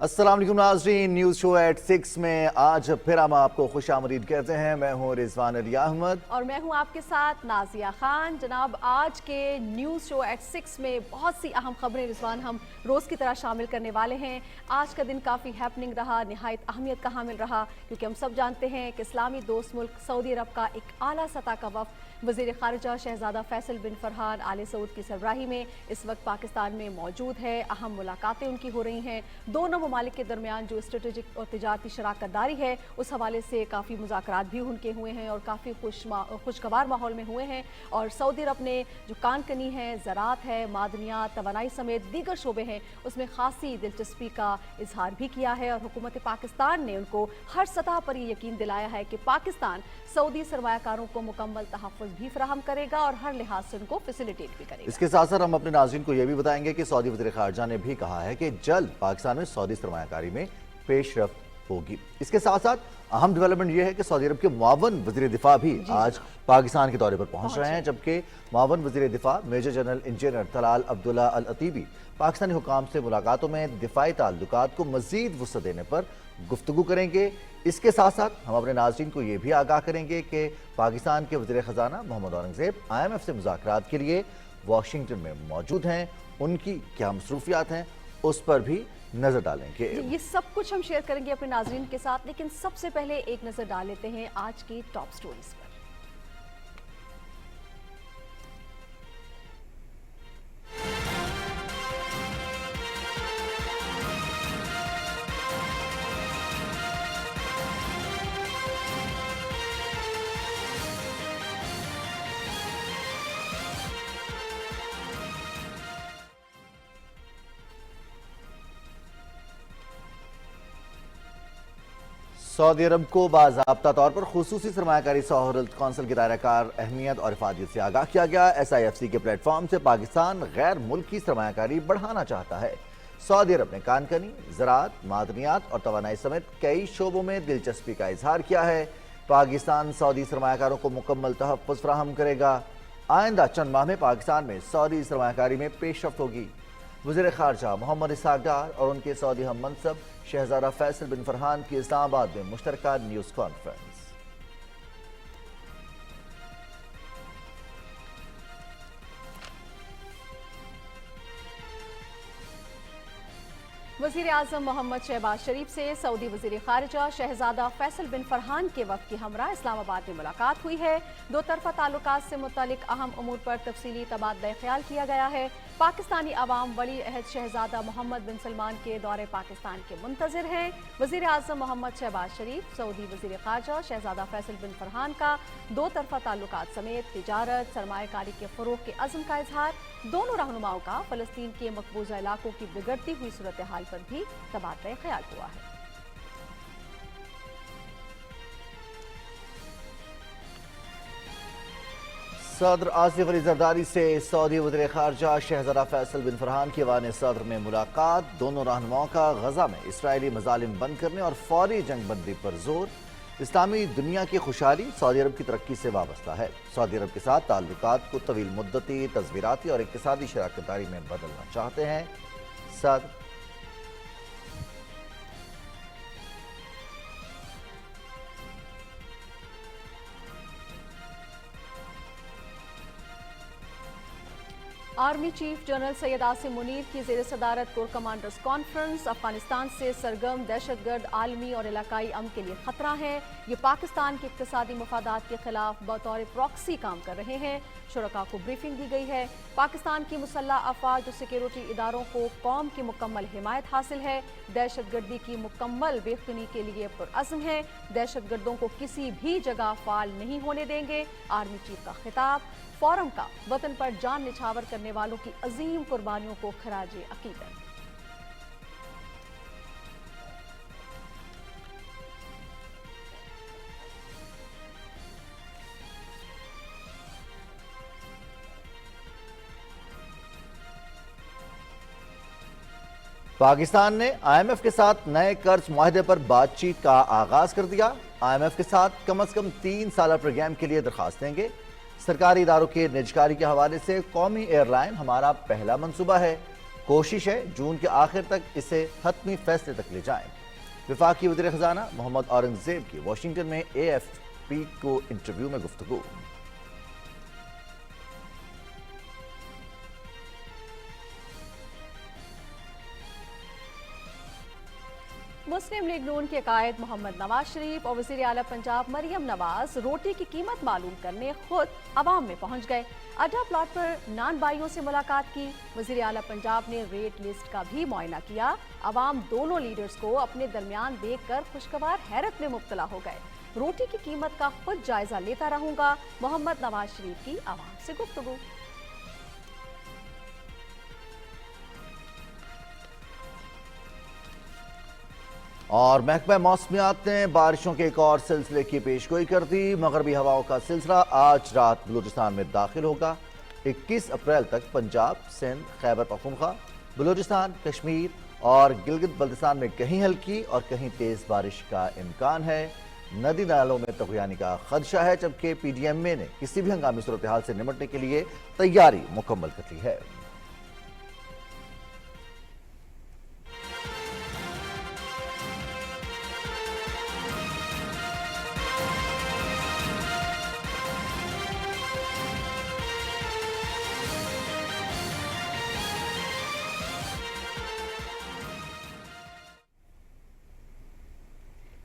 السلام علیکم ناظرین، نیوز شو ایٹ 6 میں آج پھر ہم آپ کو خوش آمدید کہتے ہیں۔ میں ہوں رضوان علی احمد اور میں ہوں آپ کے ساتھ نازیہ خان۔ جناب آج کے نیوز شو ایٹ 6 میں بہت سی اہم خبریں رضوان ہم روز کی طرح شامل کرنے والے ہیں۔ آج کا دن کافی ہیپننگ رہا، نہایت اہمیت کا حامل رہا، کیونکہ ہم سب جانتے ہیں کہ اسلامی دوست ملک سعودی عرب کا ایک اعلیٰ سطح کا وفد وزیر خارجہ شہزادہ فیصل بن فرحان آل سعود کی سربراہی میں اس وقت پاکستان میں موجود ہے۔ اہم ملاقاتیں ان کی ہو رہی ہیں۔ دونوں ممالک کے درمیان جو اسٹریٹجک اور تجارتی شراکت داری ہے اس حوالے سے کافی مذاکرات بھی ان کے ہوئے ہیں اور کافی خوشگوار ماحول میں ہوئے ہیں، اور سعودی عرب نے جو کان کنی ہے، زراعت ہے، معدنیات، توانائی سمیت دیگر شعبے ہیں اس میں خاصی دلچسپی کا اظہار بھی کیا ہے، اور حکومت پاکستان نے ان کو ہر سطح پر یہ یقین دلایا ہے کہ پاکستان سعودی سرمایہ کاروں کو مکمل تحفظ بھی فراہم کرے گا اور ہر لحاظ سے ان کو فیسیلیٹیٹ بھی کرے گا۔ اس کے ساتھ ساتھ ہم اپنے ناظرین کو یہ بھی بتائیں گے کہ سعودی وزیر خارجہ نے بھی کہا ہے کہ جلد پاکستان میں سعودی سرمایہ کاری میں پیش رفت ہوگی۔ اس کے ساتھ ساتھ اہم ڈیولپمنٹ یہ ہے کہ سعودی عرب کے معاون وزیر دفاع بھی آج پاکستان کے دورے پر پہنچ رہے ہیں، جبکہ معاون وزیر دفاع میجر جنرل انجینئر طلال عبداللہ العتیبی پاکستانی حکام سے ملاقاتوں میں دفاعی تعلقات کو مزید وسعت دینے پر گفتگو کریں گے۔ اس کے ساتھ ساتھ ہم اپنے ناظرین کو یہ بھی آگاہ کریں گے کہ پاکستان کے وزیر خزانہ محمد اورنگزیب IMF سے مذاکرات کے لیے واشنگٹن میں موجود ہیں، ان کی کیا مصروفیات ہیں اس پر بھی نظر ڈالیں گے۔ یہ سب کچھ ہم شیئر کریں گے اپنے ناظرین کے ساتھ، لیکن سب سے پہلے ایک نظر ڈال لیتے ہیں آج کی ٹاپ سٹوریز پر۔ سعودی عرب کو باضابطہ طور پر خصوصی سرمایہ کاری سہولت کونسل کی دائرہ کار اہمیت اور افادیت سے آگاہ کیا گیا۔ SIFC کے پلیٹ فارم سے پاکستان غیر ملکی سرمایہ کاری بڑھانا چاہتا ہے۔ سعودی عرب نے کان کنی، زراعت، معدنیات اور توانائی سمیت کئی شعبوں میں دلچسپی کا اظہار کیا ہے۔ پاکستان سعودی سرمایہ کاروں کو مکمل تحفظ فراہم کرے گا۔ آئندہ چند ماہ میں پاکستان میں سعودی سرمایہ کاری میں پیش رفت ہوگی۔ وزیر خارجہ محمد اسحاق ڈار اور ان کے سعودی ہم منصب شہزادہ فیصل بن فرحان کی اسلام آباد میں مشترکہ نیوز کانفرنس۔ وزیر اعظم محمد شہباز شریف سے سعودی وزیر خارجہ شہزادہ فیصل بن فرحان کے وفد کی ہمراہ اسلام آباد میں ملاقات ہوئی ہے۔ دو طرفہ تعلقات سے متعلق اہم امور پر تفصیلی تبادلہ خیال کیا گیا ہے۔ پاکستانی عوام ولی عہد شہزادہ محمد بن سلمان کے دورے پاکستان کے منتظر ہیں۔ وزیر اعظم محمد شہباز شریف سعودی وزیر خارجہ شہزادہ فیصل بن فرحان کا دو طرفہ تعلقات سمیت تجارت، سرمایہ کاری کے فروغ کے عزم کا اظہار۔ دونوں رہنماؤں کا فلسطین کے مقبوضہ علاقوں کی بگڑتی ہوئی صورتحال پر بھی تبادلہ خیال ہوا ہے۔ صدر آصف علی زرداری سے سعودی وزیر خارجہ شہزادہ فیصل بن فرحان کی ایوان صدر میں ملاقات۔ دونوں رہنماؤں کا غزہ میں اسرائیلی مظالم بند کرنے اور فوری جنگ بندی پر زور۔ اسلامی دنیا کی خوشحالی سعودی عرب کی ترقی سے وابستہ ہے۔ سعودی عرب کے ساتھ تعلقات کو طویل مدتی تصویراتی اور اقتصادی شراکت داری میں بدلنا چاہتے ہیں صدر۔ Army chief general Syed Asim Munir کی زیر صدارت کور کمانڈرز کانفرنس۔ افغانستان سے سرگرم دہشت گرد عالمی اور علاقائی امن کے لیے خطرہ ہیں۔ یہ پاکستان کے اقتصادی مفادات کے خلاف بطور پراکسی کام کر رہے ہیں۔ شرکاء کو بریفنگ دی گئی ہے۔ پاکستان کی مسلح افواج اور سیکیورٹی اداروں کو قوم کی مکمل حمایت حاصل ہے۔ دہشت گردی کی مکمل بےخنی کے لیے پرعزم ہے۔ دہشت گردوں کو کسی بھی جگہ فعال نہیں ہونے دیں گے۔ آرمی چیف کا خطاب۔ فورم کا وطن پر جان نچھاور کرنے والوں کی عظیم قربانیوں کو خراج عقیدت۔ پاکستان نے IMF کے ساتھ نئے قرض معاہدے پر بات چیت کا آغاز کر دیا۔ IMF کے ساتھ کم از کم 3 سالہ پروگرام کے لیے درخواست دیں گے۔ سرکاری اداروں کے نجکاری کے حوالے سے قومی ایئر لائن ہمارا پہلا منصوبہ ہے۔ कोशिश है जून के आखिर तक इसे हतमी फैसले तक ले जाएं। वफाकी वज़ीर ख़ज़ाना मोहम्मद औरंगज़ेब की वाशिंगटन में AFP को इंटरव्यू में गुफ्तगू। मुस्लिम लीग नून के कायद मोहम्मद नवाज शरीफ और वज़ीर आला पंजाब मरियम नवाज रोटी की कीमत मालूम करने खुद अवाम में पहुंच गए। अड्डा प्लॉट पर नान बाइयों से मुलाकात की। वज़ीर आला पंजाब ने रेट लिस्ट का भी मुआयना किया। अवाम दोनों लीडर्स को अपने दरमियान देखकर खुशगवार हैरत में मुब्तला हो गए। रोटी की कीमत का खुद जायजा लेता रहूंगा, मोहम्मद नवाज शरीफ की अवाम से गुफ्तगू। और महकमा मौसमियात ने बारिशों के एक और सिलसिले की पेशगोई कर दी। मगरबी हवाओं का सिलसिला आज रात बलूचिस्तान में दाखिल होगा। 21 अप्रैल तक पंजाब, सिंध, खैबर पख्तूनख्वा, बलूचिस्तान, कश्मीर और गिलगित बल्तिस्तान में कहीं हल्की और कहीं तेज बारिश का इम्कान है। नदी नालों में तगयानी का खदशा है, जबकि PDMA ने किसी भी हंगामी सूरत हाल से निपटने के लिए तैयारी मुकम्मल कर ली है।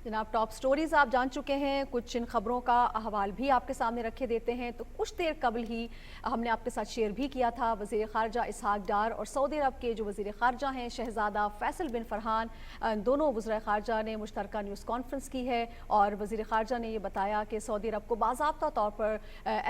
जनाब, टॉप स्टोरीज आप जान चुके हैं। कुछ इन खबरों का अहवाल भी आपके सामने रखे देते हैं। तो कुछ देर कबल ही हमने आपके साथ शेयर भी किया था, वज़ीर ख़ारजा इसहाक डार और सऊदी अरब के जो वज़ीर ख़ारजा हैं शहज़ादा फैसल बिन फरहान, दोनों वज़ीर ख़ारजा ने मुश्तरका न्यूज़ कॉन्फ्रेंस की है और वज़ीर ख़ारजा ने ये बताया कि सऊदी अरब को बाज़ाब्ता तौर पर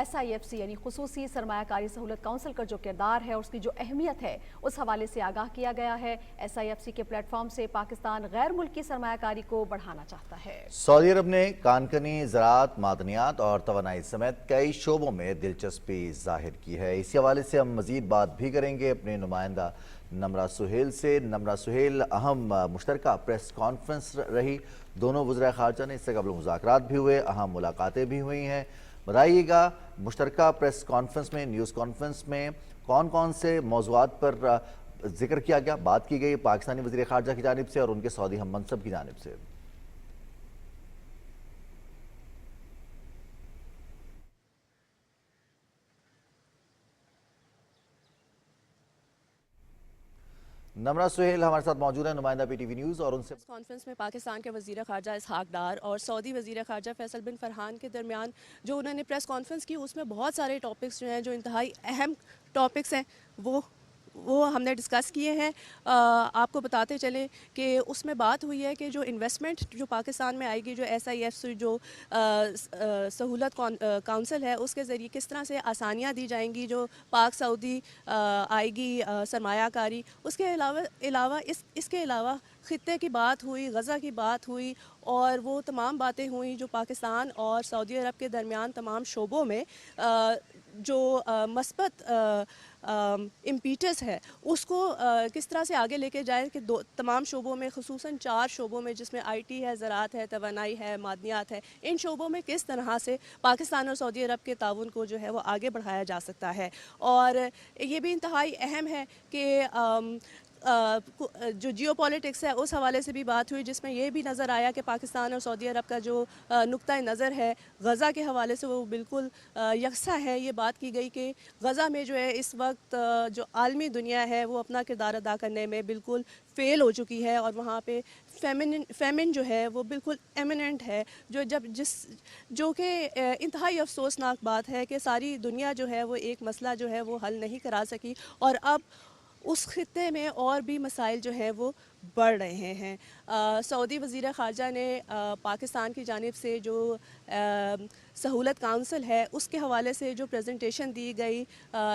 SIFC यानी खुसूसी सरमायाकारी सहूलत काउंसिल का जो किरदार है, उसकी जो अहमियत है, उस हवाले से आगाह किया गया है। SIFC के प्लेटफॉर्म से पाकिस्तान गैर मुल्की सरमायाकारी को बढ़ाना चाहता है। सऊदी अरब ने कानकनी, ज़राअत, मादनियात और तवानाई समेत कई शोबों में दिलचस्पी जाहिर की है। इसी हवाले से हम मजीद बात भी करेंगे अपने नुमाइंदा नमरा सुहेल से। नमरा सुहेल, अहम मुश्तरका प्रेस कॉन्फ्रेंस रही, दोनों वज़ीर ख़ारजा ने इससे कबल मुज़ाकरात भी हुए, अहम मुलाकातें भी हुई हैं। बताइएगा, मुश्तरका प्रेस कॉन्फ्रेंस में, न्यूज़ कॉन्फ्रेंस में कौन कौन से मौज़ूआत पर जिक्र किया गया, बात की गई पाकिस्तानी वज़ीर ख़ारजा की जानिब से और उनके सऊदी हम मनसब की जानिब से? नमरा सुहेल हमारे साथ मौजूद है, नुमाइंदा PTV न्यूज़, और उनसे कॉन्फ्रेंस में पाकिस्तान के वज़ीर ख़ारजा इसहाक डार और सऊदी वज़ीर ख़ारजा फैसल बिन फरहान के दरमियान जो उन्होंने प्रेस कॉन्फ्रेंस की, उसमें बहुत सारे टॉपिक्स जो हैं, जो इंतहाई अहम टॉपिक्स हैं, वो हमने डिस्कस किए हैं। आपको बताते चले कि उसमें बात हुई है कि जो इन्वेस्टमेंट जो पाकिस्तान में आएगी, जो SIFC जो सहूलत काउंसिल है, उसके ज़रिए किस तरह से आसानियाँ दी जाएंगी, जो पाक सऊदी आएगी सरमायाकारी। उसके अलावा इसके अलावा ख़ित्ते की बात हुई, गज़ा की बात हुई और वो तमाम बातें हुई जो पाकिस्तान और सऊदी अरब के दरमियान तमाम शोबों में जो मस्बत इम्पीटस है, उसको किस तरह से आगे लेके जाए कि तमाम शोबों में, ख़ुसूसन 4 शोबों में, जिसमें IT है, ज़राअत है, तवानाई है, मादनियात है, इन शोबों में किस तरह से पाकिस्तान और सऊदी अरब के ताउन को जो है वो आगे बढ़ाया जा सकता है। और ये भी इंतहाई अहम है कि जो जियोपॉलिटिक्स है, उस हवाले से भी बात हुई, जिसमें ये भी नज़र आया कि पाकिस्तान और सऊदी अरब का जो नुक्ता नज़र है गज़ा के हवाले से, वो बिल्कुल यकसा है। ये बात की गई कि गज़ा में जो है इस वक्त जो आलमी दुनिया है वो अपना किरदार अदा करने में बिल्कुल फ़ेल हो चुकी है और वहाँ पे फेमिन जो है वो बिल्कुल एमिनेंट है, जो कि इंतहाई अफसोसनाक बात है कि सारी दुनिया जो है वो एक मसला जो है वो हल नहीं करा सकी और अब उस खित्ते में और भी मसाइल जो है वो बढ़ रहे हैं। सऊदी वज़ीर ख़ारजा ने पाकिस्तान की जानिब से जो सहूलत काउंसिल है उसके हवाले से जो प्रेजेंटेशन दी गई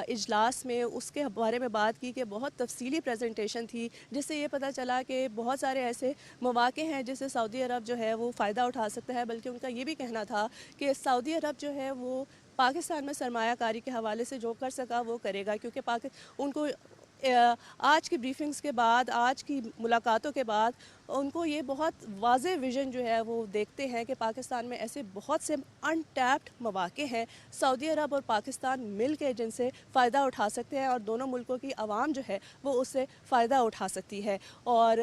इजलास में, उसके बारे में बात की कि बहुत तफसीली प्रेजेंटेशन थी, जिससे ये पता चला कि बहुत सारे ऐसे मौक़े हैं जिससे सऊदी अरब जो है वो फ़ायदा उठा सकता है। बल्कि उनका ये भी कहना था कि सऊदी अरब जो है वो पाकिस्तान में सरमायाकारी के हवाले से जो कर सका वो करेगा, क्योंकि उनको آج کی بریفنگز کے بعد، آج کی ملاقاتوں کے بعد ان کو یہ بہت واضح ویژن جو ہے وہ دیکھتے ہیں کہ پاکستان میں ایسے بہت سے ان ٹیپڈ مواقع ہیں، سعودی عرب اور پاکستان مل کے جن سے فائدہ اٹھا سکتے ہیں اور دونوں ملکوں کی عوام جو ہے وہ اس سے فائدہ اٹھا سکتی ہے۔ اور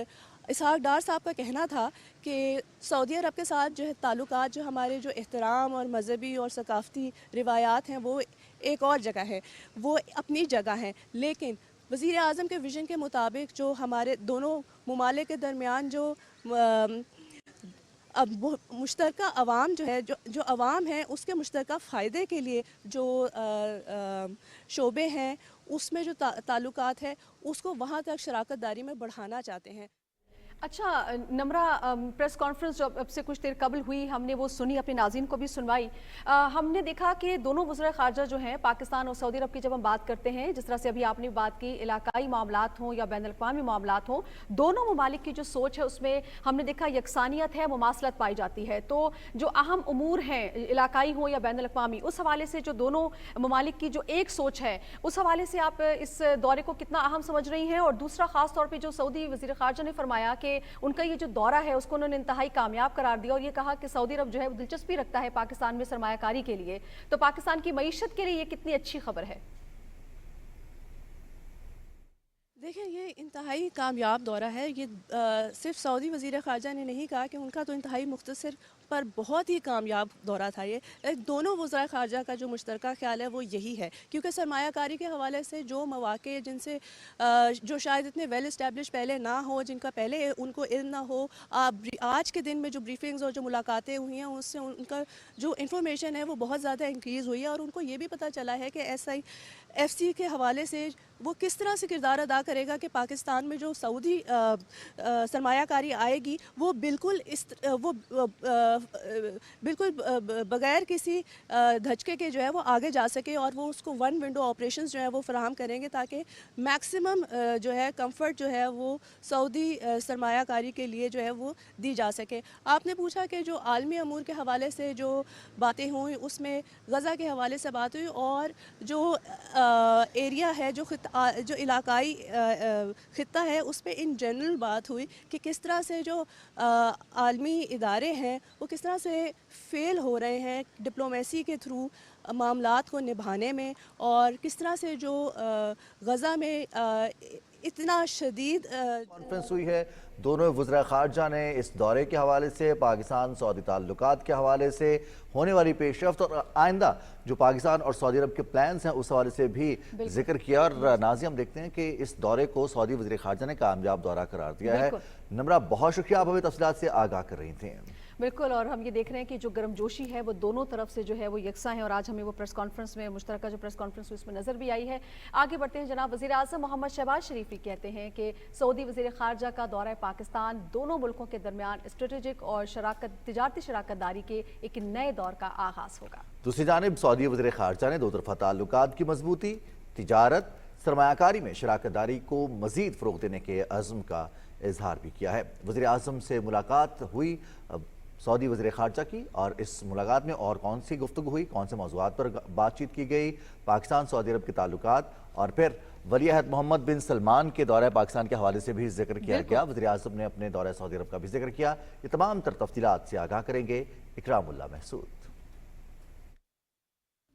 اسحاق ڈار صاحب کا کہنا تھا کہ سعودی عرب کے ساتھ جو ہے تعلقات، جو ہمارے جو احترام اور مذہبی اور ثقافتی روایات ہیں وہ ایک اور جگہ ہے، وہ اپنی جگہ ہیں، لیکن وزیر اعظم کے ویژن کے مطابق جو ہمارے دونوں ممالک کے درمیان جو اب مشترکہ عوام جو ہے، جو عوام ہیں اس کے مشترکہ فائدے کے لیے جو شعبے ہیں اس میں جو تعلقات ہے اس کو وہاں تک شراکت داری میں بڑھانا چاہتے ہیں۔ اچھا نمرہ، پریس کانفرنس جو اب سے کچھ دیر قبل ہوئی ہم نے وہ سنی، اپنے ناظرین کو بھی سنوائی۔ ہم نے دیکھا کہ دونوں وزراء خارجہ جو ہیں پاکستان اور سعودی عرب کی جب ہم بات کرتے ہیں، جس طرح سے ابھی آپ نے بات کی، علاقائی معاملات ہوں یا بین الاقوامی معاملات ہوں، دونوں ممالک کی جو سوچ ہے اس میں ہم نے دیکھا یکسانیت ہے، مماثلت پائی جاتی ہے۔ تو جو اہم امور ہیں علاقائی ہوں یا بین الاقوامی، اس حوالے سے جو دونوں ممالک کی جو ایک سوچ ہے اس حوالے سے آپ اس دورے کو کتنا اہم سمجھ رہی ہیں؟ اور دوسرا خاص طور پہ جو سعودی وزیر خارجہ نے فرمایا کہ ان کا یہ جو دورہ ہے اس کو انہوں نے انتہائی کامیاب قرار دیا اور یہ کہا کہ سعودی عرب جو ہے وہ دلچسپی رکھتا ہے پاکستان میں سرمایہ کاری کے لیے، تو پاکستان کی معیشت کے لیے یہ کتنی اچھی خبر ہے؟ دیکھیں یہ انتہائی کامیاب دورہ ہے۔ یہ صرف سعودی وزیر خارجہ نے نہیں کہا کہ ان کا تو انتہائی مختصر پر بہت ہی کامیاب دورہ تھا۔ یہ دونوں وزراء خارجہ کا جو مشترکہ خیال ہے وہ یہی ہے، کیونکہ سرمایہ کاری کے حوالے سے جو مواقع جن سے جو شاید اتنے ویل اسٹیبلش پہلے نہ ہو، جن کا پہلے ان کو علم نہ ہو، آج کے دن میں جو بریفنگز اور جو ملاقاتیں ہوئی ہیں اس سے ان کا جو انفارمیشن ہے وہ بہت زیادہ انکریز ہوئی ہے اور ان کو یہ بھی پتہ چلا ہے کہ ایف سی کے حوالے سے وہ کس طرح سے کردار ادا کرے گا کہ پاکستان میں جو سعودی سرمایہ کاری آئے گی وہ بالکل بغیر کسی دھچکے کے جو ہے وہ آگے جا سکے اور وہ اس کو ون ونڈو آپریشنز جو ہے وہ فراہم کریں گے تاکہ میکسیمم جو ہے کمفرٹ جو ہے وہ سعودی سرمایہ کاری کے لیے جو ہے وہ دی جا سکے۔ آپ نے پوچھا کہ جو عالمی امور کے حوالے سے جو باتیں ہوئیں اس میں غزہ کے حوالے سے بات ہوئی اور جو ایریا ہے جو علاقائی خطہ ہے اس پہ ان جنرل بات ہوئی کہ کس طرح سے جو عالمی ادارے ہیں وہ کس طرح سے فیل ہو رہے ہیں ڈپلومیسی کے تھرو معاملات کو نبھانے میں، اور کس طرح سے جو غزہ میں اتنا شدید کانفرنس ہوئی ہے۔ دونوں وزراء خارجہ نے اس دورے کے حوالے سے، پاکستان سعودی تعلقات کے حوالے سے، ہونے والی پیش رفت اور آئندہ جو پاکستان اور سعودی عرب کے پلانز ہیں اس حوالے سے بھی ذکر کیا۔ اور ناظرین ہم دیکھتے ہیں کہ اس دورے کو سعودی وزیر خارجہ نے کامیاب دورہ قرار دیا ہے۔ نمرہ بہت شکریہ، آپ ہمیں تفصیلات سے آگاہ کر رہی تھیں۔ بالکل، اور ہم یہ دیکھ رہے ہیں کہ جو گرم جوشی ہے وہ دونوں طرف سے جو ہے وہ یکساں ہے اور آج ہمیں وہ پریس کانفرنس میں مشترکہ جو پریس کانفرنس اس میں نظر بھی آئی ہے۔ آگے بڑھتے ہیں، جناب وزیر اعظم محمد شہباز شریف بھی کہتے ہیں کہ سعودی وزیر خارجہ کا دورہ پاکستان دونوں ملکوں کے درمیان اسٹریٹجک اور تجارتی شراکت داری کے ایک نئے دور کا آغاز ہوگا۔ دوسری جانب سعودی وزیر خارجہ نے دو طرفہ تعلقات کی مضبوطی، تجارت، سرمایہ کاری میں شراکت داری کو مزید فروغ دینے کے عزم کا اظہار بھی کیا ہے۔ وزیر اعظم سے ملاقات ہوئی سعودی وزیر خارجہ کی، اور اس ملاقات میں اور کون سی گفتگو ہوئی، کون سے موضوعات پر بات چیت کی گئی، پاکستان سعودی عرب کے تعلقات اور پھر ولی عہد محمد بن سلمان کے دورہ پاکستان کے حوالے سے بھی ذکر کیا گیا۔ وزیر اعظم نے اپنے دورہ سعودی عرب کا بھی ذکر کیا۔ یہ تمام تر تفصیلات سے آگاہ کریں گے اکرام اللہ محسود۔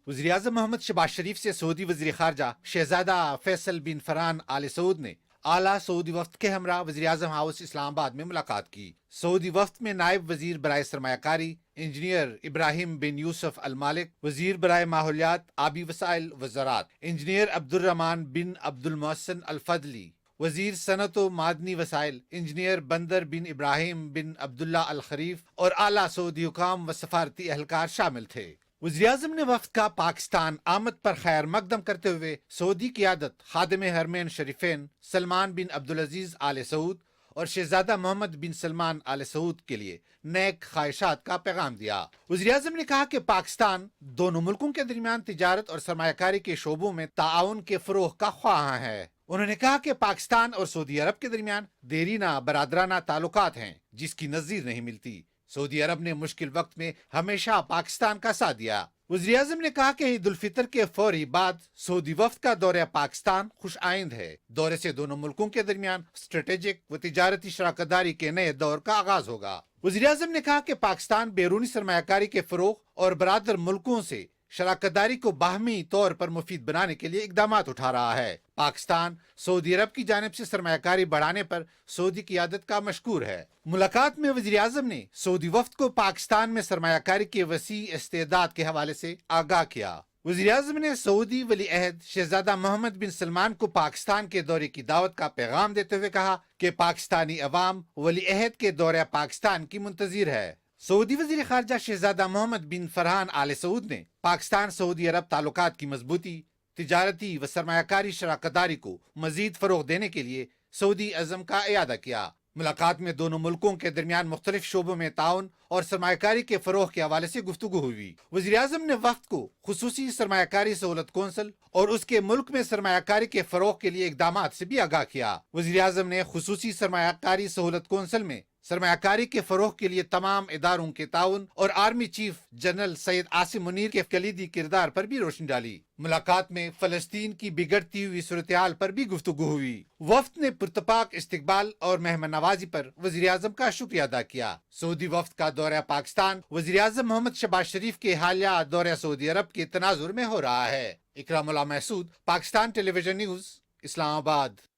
وزیر اعظم محمد شہباز شریف سے سعودی وزیر خارجہ شہزادہ فیصل بن فرحان آل سعود نے اعلیٰ سعودی وفد کے ہمراہ وزیر اعظم ہاؤس اسلام آباد میں ملاقات کی۔ سعودی وفد میں نائب وزیر برائے سرمایہ کاری انجینئر ابراہیم بن یوسف المالک، وزیر برائے ماحولیات، آبی وسائل و زراعت انجینئر عبد الرحمان بن عبد المحسن الفضلی، وزیر صنعت و معدنی وسائل انجینئر بندر بن ابراہیم بن عبداللہ الخریف اور اعلیٰ سعودی حکام و سفارتی اہلکار شامل تھے۔ وزیر اعظم نے وفد کا پاکستان آمد پر خیر مقدم کرتے ہوئے سعودی قیادت، خادم حرمین شریفین سلمان بن عبدالعزیز آل سعود اور شہزادہ محمد بن سلمان آل سعود کے لیے نیک خواہشات کا پیغام دیا۔ وزیر اعظم نے کہا کہ پاکستان دونوں ملکوں کے درمیان تجارت اور سرمایہ کاری کے شعبوں میں تعاون کے فروغ کا خواہاں ہے۔ انہوں نے کہا کہ پاکستان اور سعودی عرب کے درمیان دیرینہ برادرانہ تعلقات ہیں جس کی نظیر نہیں ملتی۔ سعودی عرب نے مشکل وقت میں ہمیشہ پاکستان کا ساتھ دیا۔ वज़ीर आज़म ने कहा कि ईद उल फितर के फौरी बाद सऊदी वफ्द का दौरा पाकिस्तान खुश आइंद है। दौरे से दोनों मुल्कों के दरमियान स्ट्रेटेजिक व तिजारती शराकतदारी के नए दौर का आगाज होगा। वज़ीर आज़म ने कहा कि पाकिस्तान बैरूनी सरमायाकारी के फरोग और बरादर मुल्कों से शराकतदारी को बाहमी तौर पर मुफीद बनाने के लिए इकदामात उठा रहा है। पाकिस्तान सऊदी अरब की जानिब से सरमायाकारी बढ़ाने पर सऊदी क़ियादत का मशकूर है। मुलाकात में वज़ीर आज़म ने सऊदी वफ्द को पाकिस्तान में सरमायाकारी के वसी इस्तेदाद के हवाले से आगाह किया। वज़ीर आज़म ने सऊदी वली अहद शहजादा मोहम्मद बिन सलमान को पाकिस्तान के दौरे की दावत का पैगाम देते हुए कहा कि पाकिस्तानी अवाम वली अहद के दौरे पाकिस्तान की मुंतज़िर है। सऊदी वज़ीर ख़ारजा शहजादा मोहम्मद बिन फरहान आले सऊद ने पाकिस्तान सऊदी अरब ताल्लुकात की मजबूती, तिजारती व सरमायाकारी शराकतदारी को मजीद फ़रोग़ देने के लिए सऊदी अज़म का इयादा किया। मुलाकात में दोनों मुल्कों के दरमियान मुख्तलिफ शोबों में ताउन और सरमायाकारी के फ़रोग़ के हवाले से गुफ्तगू हुई। वज़ीर आज़म ने वक्त को खुसूसी सरमायाकारी सहूलत कौंसल और उसके मुल्क में सरमायाकारी के फ़रोग़ के लिए इक़दामात से भी आगाह किया। वज़ीर आज़म ने खुसूसी सरमायाकारी सहूलत कौंसल में सरमायाकारी के फरोग के लिए तमाम इदारों के ताउन और army chief general Syed Asim Munir के कलीदी किरदार पर भी रोशनी डाली। मुलाकात में फलस्तीन की बिगड़ती हुई सूरत-ए-हाल पर भी गुफ्तगू हुई। वफ्द ने पुरतपाक इस्तकबाल और मेहमान नवाजी पर वज़ीर आज़म का शुक्रिया अदा किया। सऊदी वफ्द का दौरा पाकिस्तान वज़ीर आज़म मोहम्मद शहबाज शरीफ के हालिया दौरा सऊदी अरब के तनाजुर में हो रहा है। Ikramullah Mehsud, Pakistan television news, Islamabad.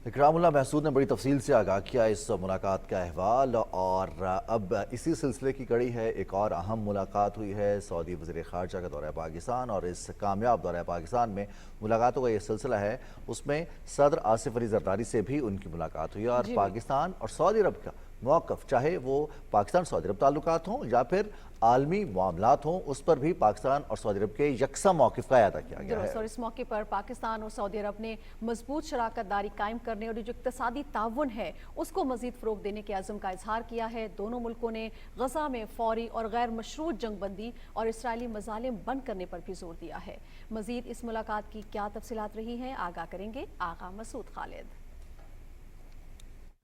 इकरामुल्लाह महसूद ने बड़ी तफसील से आगाह किया इस मुलाकात का अहवाल। और अब इसी सिलसिले की कड़ी है, एक और अहम मुलाकात हुई है सऊदी वज़ीर ख़ारजा का दौरा पाकिस्तान, और इस कामयाब दौरा पाकिस्तान में मुलाकातों का ये सिलसिला है, उसमें सदर आसिफ अली ज़रदारी से भी उनकी मुलाकात हुई। और पाकिस्तान और सऊदी अरब का मौक़िफ़, चाहे वो पाकिस्तान सऊदी अरब ताल्लुकात हों या फिर आलमी मामलात हों, उस पर भी पाकिस्तान और सऊदी अरब के यकसा मौक़िफ़ का अदा किया गया है। और इस मौके पर पाकिस्तान और सऊदी अरब ने मजबूत शराकतदारी कायम करने और जो इक़्तिसादी ताउन है उसको मजीद फ़रोग़ देने के अज़्म का इजहार किया है। दोनों मुल्कों ने गज़ा में फ़ौरी और गैर मशरूत जंगबंदी और इसराइली मज़ालिम बंद करने पर भी जोर दिया है। मजीद इस मुलाकात की क्या तफसीलात रही हैं, आगाह करेंगे आगा मसूद खालिद।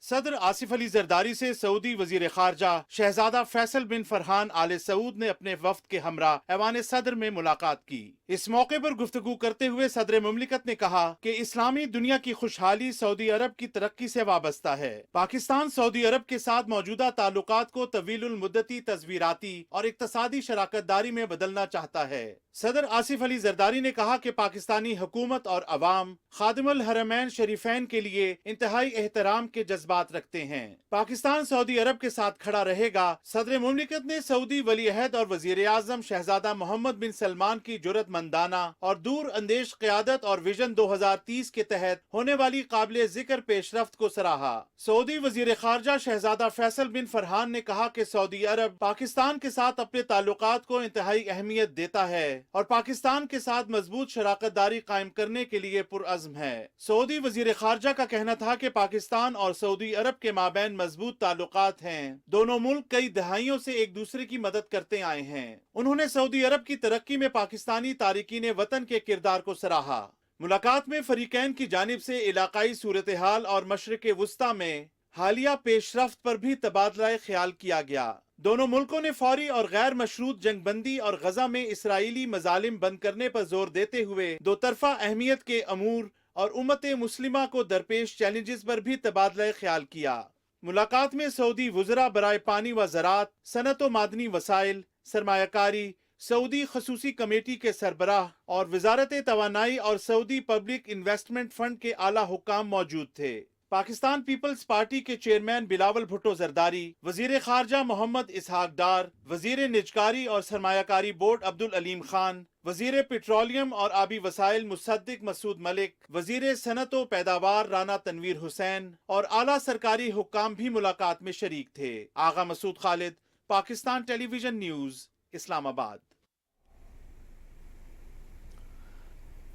सदर आसिफ अली जरदारी से सऊदी वजीर खारजा शहजादा फैसल बिन फरहान आले सऊद ने अपने वफ्द के हमरा ऐवान सदर में मुलाकात की। इस मौके पर गुफ्तगू करते हुए सदर मुमलिकत ने कहा कि इस्लामी दुनिया की खुशहाली सऊदी अरब की तरक्की से वाबस्ता है। पाकिस्तान सऊदी अरब के साथ मौजूदा ताल्लुकात को तवीलुल मुद्दती तस्वीराती और इक्तसादी शराकतदारी में बदलना चाहता है। सदर आसिफ अली जरदारी ने कहा कि पाकिस्तानी हुकूमत और अवाम खादिमुल हरमैन शरीफैन के लिए इंतहाई एहतराम के जज्बात रखते हैं। पाकिस्तान सऊदी अरब के साथ खड़ा रहेगा। सदर मुमलिकत ने सऊदी वली अहद और वजीर आजम शहजादा मोहम्मद बिन सलमान की जुर्रतमंदाना और दूर अंदेश क़यादत और विजन 2030 के तहत होने वाली काबिल जिक्र पेशरफ्त को सराहा। सऊदी वजीर खारजा शहजादा फैसल बिन फरहान ने कहा कि सऊदी अरब पाकिस्तान के साथ अपने ताल्लुकात को इंतहाई अहमियत देता है और पाकिस्तान के साथ मजबूत शराकतदारी कायम करने के लिए पुरअज़्म है। सऊदी वजीर खारजा का कहना था कि पाकिस्तान और सऊदी अरब के माबैन मजबूत ताल्लुकात हैं। दोनों मुल्क कई दहाइयों से एक दूसरे की मदद करते आए हैं। उन्होंने सऊदी अरब की तरक्की में पाकिस्तानी तारिकीन वतन के किरदार को सराहा। मुलाकात में फरीकैन की जानिब से इलाकाई सूरत हाल और मशरिक़ वुस्ता में हालिया पेशरफ्त पर भी तबादला ख्याल किया गया। दोनों मुल्कों ने फौरी और गैर मशरूत जंगबंदी और गजा में इसराइली मजालिम बंद करने पर जोर देते हुए दो तरफा अहमियत के अमूर और उम्मत मुस्लिमा को दरपेश चैलेंजेस पर भी तबादला ख्याल किया। मुलाकात में सऊदी वज़रा बराए पानी व ज़राअत, सनत व मादनी वसाइल, सरमायाकारी, सऊदी खसूसी कमेटी के सरबराह और वजारत तवानाई और सऊदी पब्लिक इन्वेस्टमेंट फंड के आला हुक्काम मौजूद थे। पाकिस्तान पीपल्स पार्टी के चेयरमैन बिलावल भुट्टो जरदारी, वजीर खारजा मोहम्मद इसहाक डार, वजीर निजकारी और सरमायाकारी बोर्ड अब्दुल अलीम खान, वजीर पेट्रोलियम और आबी वसाइल मुसद्दिक मसूद मलिक, वजीर सनत व पैदावार राना तनवीर हुसैन और आला सरकारी हुक्काम भी मुलाकात में शरीक थे। आगा मसूद खालिद, पाकिस्तान टेलीविजन न्यूज़, इस्लामाबाद।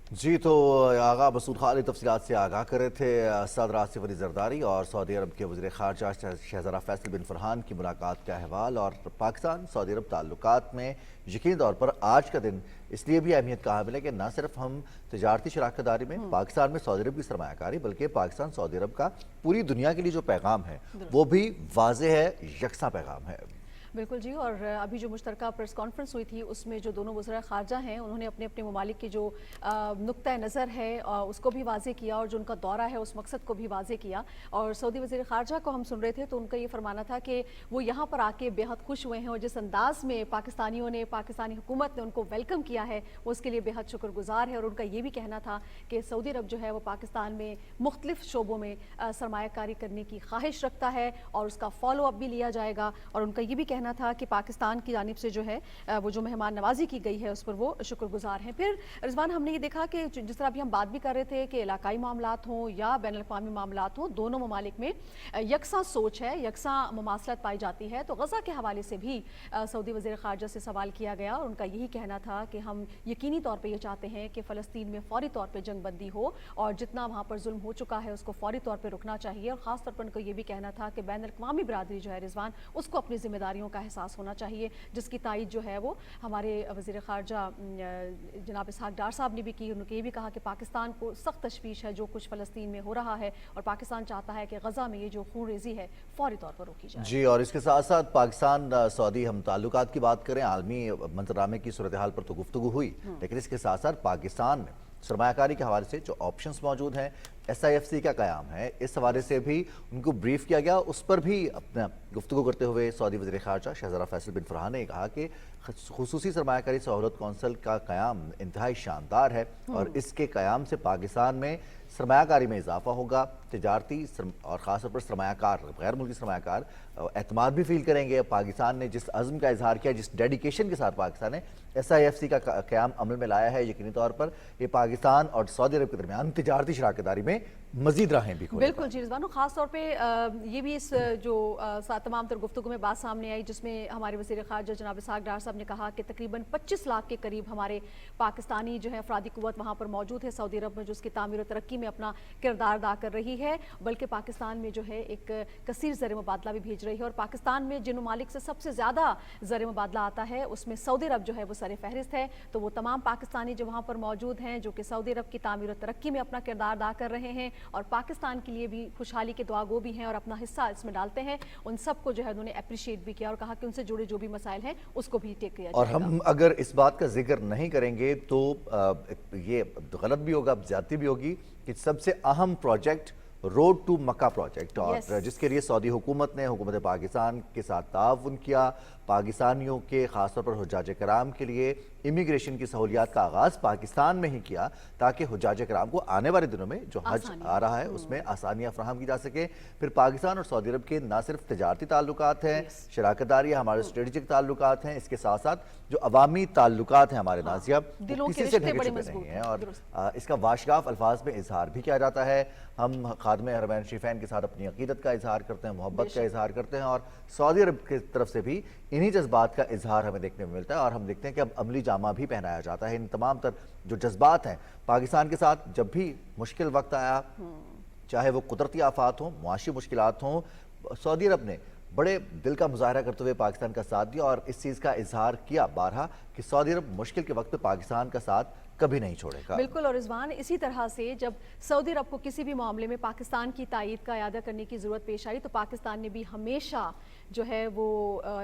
जी, तो आगा मसूद खालिद तफसीलात से आगाह कर रहे थे। सदर आसिफ अली जरदारी और सऊदी अरब के वज़ीर ख़ारजा शहज़ादा फैसल बिन फरहान की मुलाकात का अहवाल और पाकिस्तान सऊदी अरब ताल्लुकात में यकीनी तौर पर आज का दिन इसलिए भी अहमियत का हामिल है कि न सिर्फ हम तिजारती शराकतदारी में पाकिस्तान में सऊदी अरब की सरमायाकारी, बल्कि पाकिस्तान सऊदी अरब का पूरी दुनिया के लिए जो पैगाम है वो भी वाज़ेह है, यकसा पैगाम है। बिल्कुल जी। और अभी जो मुश्तरका प्रेस कॉन्फ्रेंस हुई थी उसमें जो दोनों वज़ीर ख़ारजा हैं उन्होंने अपने अपने ममालिक की जो नुक्ता नज़र है उसको भी वाज़े किया और जो उनका दौरा है उस मकसद को भी वाज़े किया। और सऊदी वज़ीर ख़ारजा को हम सुन रहे थे तो उनका ये फरमाना था कि वो यहाँ पर आके बेहद खुश हुए हैं और जिस अंदाज़ में पाकिस्तानियों ने, पाकिस्तानी हुकूमत ने उनको वेलकम किया है वो उसके लिए बेहद शुक्रगुजार है। और उनका ये भी कहना था कि सऊदी अरब जो है वो पाकिस्तान में मुख्तलिफ शोबों में सरमायाकारी करने की ख्वाहिश रखता है और उसका फॉलो अप भी लिया जाएगा। और उनका ये भी कहना था कि पाकिस्तान की जानिब से जो है वो जो मेहमान नवाजी की गई है उस पर वो शुक्रगुजार हैं। फिर रिजवान हमने ये देखा कि जिस तरह अभी हम बात भी कर रहे थे कि इलाकाई मामलात हों या बैनुल अक़वामी मामलात हों, दोनों ममालिक में यकसा सोच है, यकसा मुमासलत पाई जाती है। तो गज़ा के हवाले से भी सऊदी वज़ीर ख़ारजा से सवाल किया गया और उनका यही कहना था कि हम यकीनी तौर पर यह चाहते हैं कि फ़लस्तीन में फ़ौरी तौर पर जंग बंदी हो और जितना वहाँ पर जुल्म हो चुका है उसको फ़ौरी तौर पर रुकना चाहिए। और ख़ास तौर पर उनको ये भी कहना था कि बैनुल अक़वामी बरादरी जो है रिजवान उसको अपनी जिम्मेदारियों का एहसास होना चाहिए, जिसकी तायीद जो है वो हमारे वज़ीर ख़ारजा जनाब इसहाक़ डार साहब ने भी की। उन्होंने ये भी कहा कि पाकिस्तान को सख्त तशवीश है जो कुछ फ़लस्तीन में हो रहा है और पाकिस्तान चाहता है कि गज़ा में ये जो खून रेज़ी है फ़ौरी तौर पर रोकी जाए। जी, और इसके साथ साथ पाकिस्तान सऊदी हम ताल्लुकात की बात करें, आलमी मंजरामे की सूरत हाल पर तो गुफ्तगू हुई, लेकिन इसके साथ साथ पाकिस्तान में सरमायाकारी के हवाले से जो ऑप्शंस मौजूद हैं, SIFC का क़याम है, इस हवाले से भी उनको ब्रीफ किया गया। उस पर भी अपना गुफ्तगू करते हुए सऊदी वज़ीर ख़ारजा शहज़ादा फैसल बिन फरहान ने कहा कि खुसूसी सरमायाकारी सहूलत कौंसल का क़याम इंतहाई शानदार है और इसके क़याम से पाकिस्तान में सरमायाकारी में इजाफा होगा। तिजारती और ख़ास तौर पर सरमायाकार, गैर मुल्की सरमायाकार एतमाद भी फील करेंगे। पाकिस्तान ने जिस अज़्म का इजहार किया, जिस डेडिकेशन के साथ पाकिस्तान ने SIFC का क़याम अमल में लाया है, यकीनी तौर पर ये पाकिस्तान और सऊदी अरब के दरमियान तिजारती शराकतदारी में मजीद राहें भी खोलेगा। बिल्कुल जी रिजवान, खास तौर पे ये भी इस जो तमाम तर गुफ्तगू में बात सामने आई जिसमें हमारे वज़ीर ख़ारजा जनाब इसहाक़ डार साहब ने कहा कि तकरीबन 25 लाख के करीब हमारे पाकिस्तानी जो है अफरादी क़ुव्वत वहाँ पर मौजूद है सऊदी अरब में, जो उसकी तामीर और तरक्की में अपना किरदार अदा कर रही है। बल्कि पाकिस्तान में जो है एक कसीर ज़र मुबादला भी भेज रही है और पाकिस्तान में जिन ममालिक से सबसे ज़्यादा ज़र मुबादला आता है उसमें सऊदी अरब जो है वो सर फहरिस्त है। तो वो तमाम पाकिस्तानी जो वहाँ पर मौजूद हैं जो कि सऊदी अरब की तामीर और तरक्की में अपना किरदार अदा कर रहे हैं और पाकिस्तान के लिए भी खुशहाली के दुआगो भी हैं और अपना हिस्सा इसमें डालते हैं, उन सबको जो है उन्होंने अप्रिशिएट भी किया और कहा कि उनसे जुड़े जो भी मसाइल हैं उसको भी टेक किया और जाएगा। हम अगर इस बात का जिक्र नहीं करेंगे तो ये गलत भी होगा, ज्यादती भी होगी कि सबसे अहम project road to Makkah project और जिसके लिए सऊदी हुकूमत ने हुकूमत पाकिस्तान के साथ ताउन किया, पाकिस्तानियों के ख़ासतौर पर हुज्जाज कराम के लिए इमिग्रेशन की सहूलियात का आगाज़ पाकिस्तान में ही किया ताकि हुज्जाज कराम को आने वाले दिनों में जो हज आ रहा है उसमें आसानियाँ फराहम की जा सके। फिर पाकिस्तान और सऊदी अरब के ना सिर्फ तिजारती ताल्लुकात हैं, शराकतदारी हमारे स्ट्रेटजिक ताल्लुकात हैं, इसके साथ साथ जो अवामी ताल्लुकात हैं हमारे नाज़िया किसी से ढके छुपे नहीं हैं और इसका वाशगाफ अल्फाज में इजहार भी किया जाता है। हम खादमे हरमैन शरीफैन के साथ अपनी अकीदत का इजहार करते हैं, मोहब्बत का इजहार करते हैं और सऊदी अरब की तरफ से भी इन्हीं जज्बात का इजहार हमें देखने में मिलता है और हम देखते हैं कि अब अमली जामा भी पहनाया जाता है। इन तमाम तर जो जज्बात हैं पाकिस्तान के साथ, जब भी मुश्किल वक्त आया, चाहे वो कुदरती आफात हों, मुआशी मुश्किलात हों, सऊदी अरब ने बड़े दिल का मुजाहरा करते हुए पाकिस्तान का साथ दिया और इस चीज़ का इजहार किया बारहा कि सऊदी अरब मुश्किल के वक्त पे पाकिस्तान का साथ कभी नहीं छोड़ेगा। बिल्कुल। और रिजवान इसी तरह से जब सऊदी अरब को किसी भी मामले में पाकिस्तान की तायीद का इयादा करने की ज़रूरत पेश आई तो पाकिस्तान ने भी हमेशा जो है वो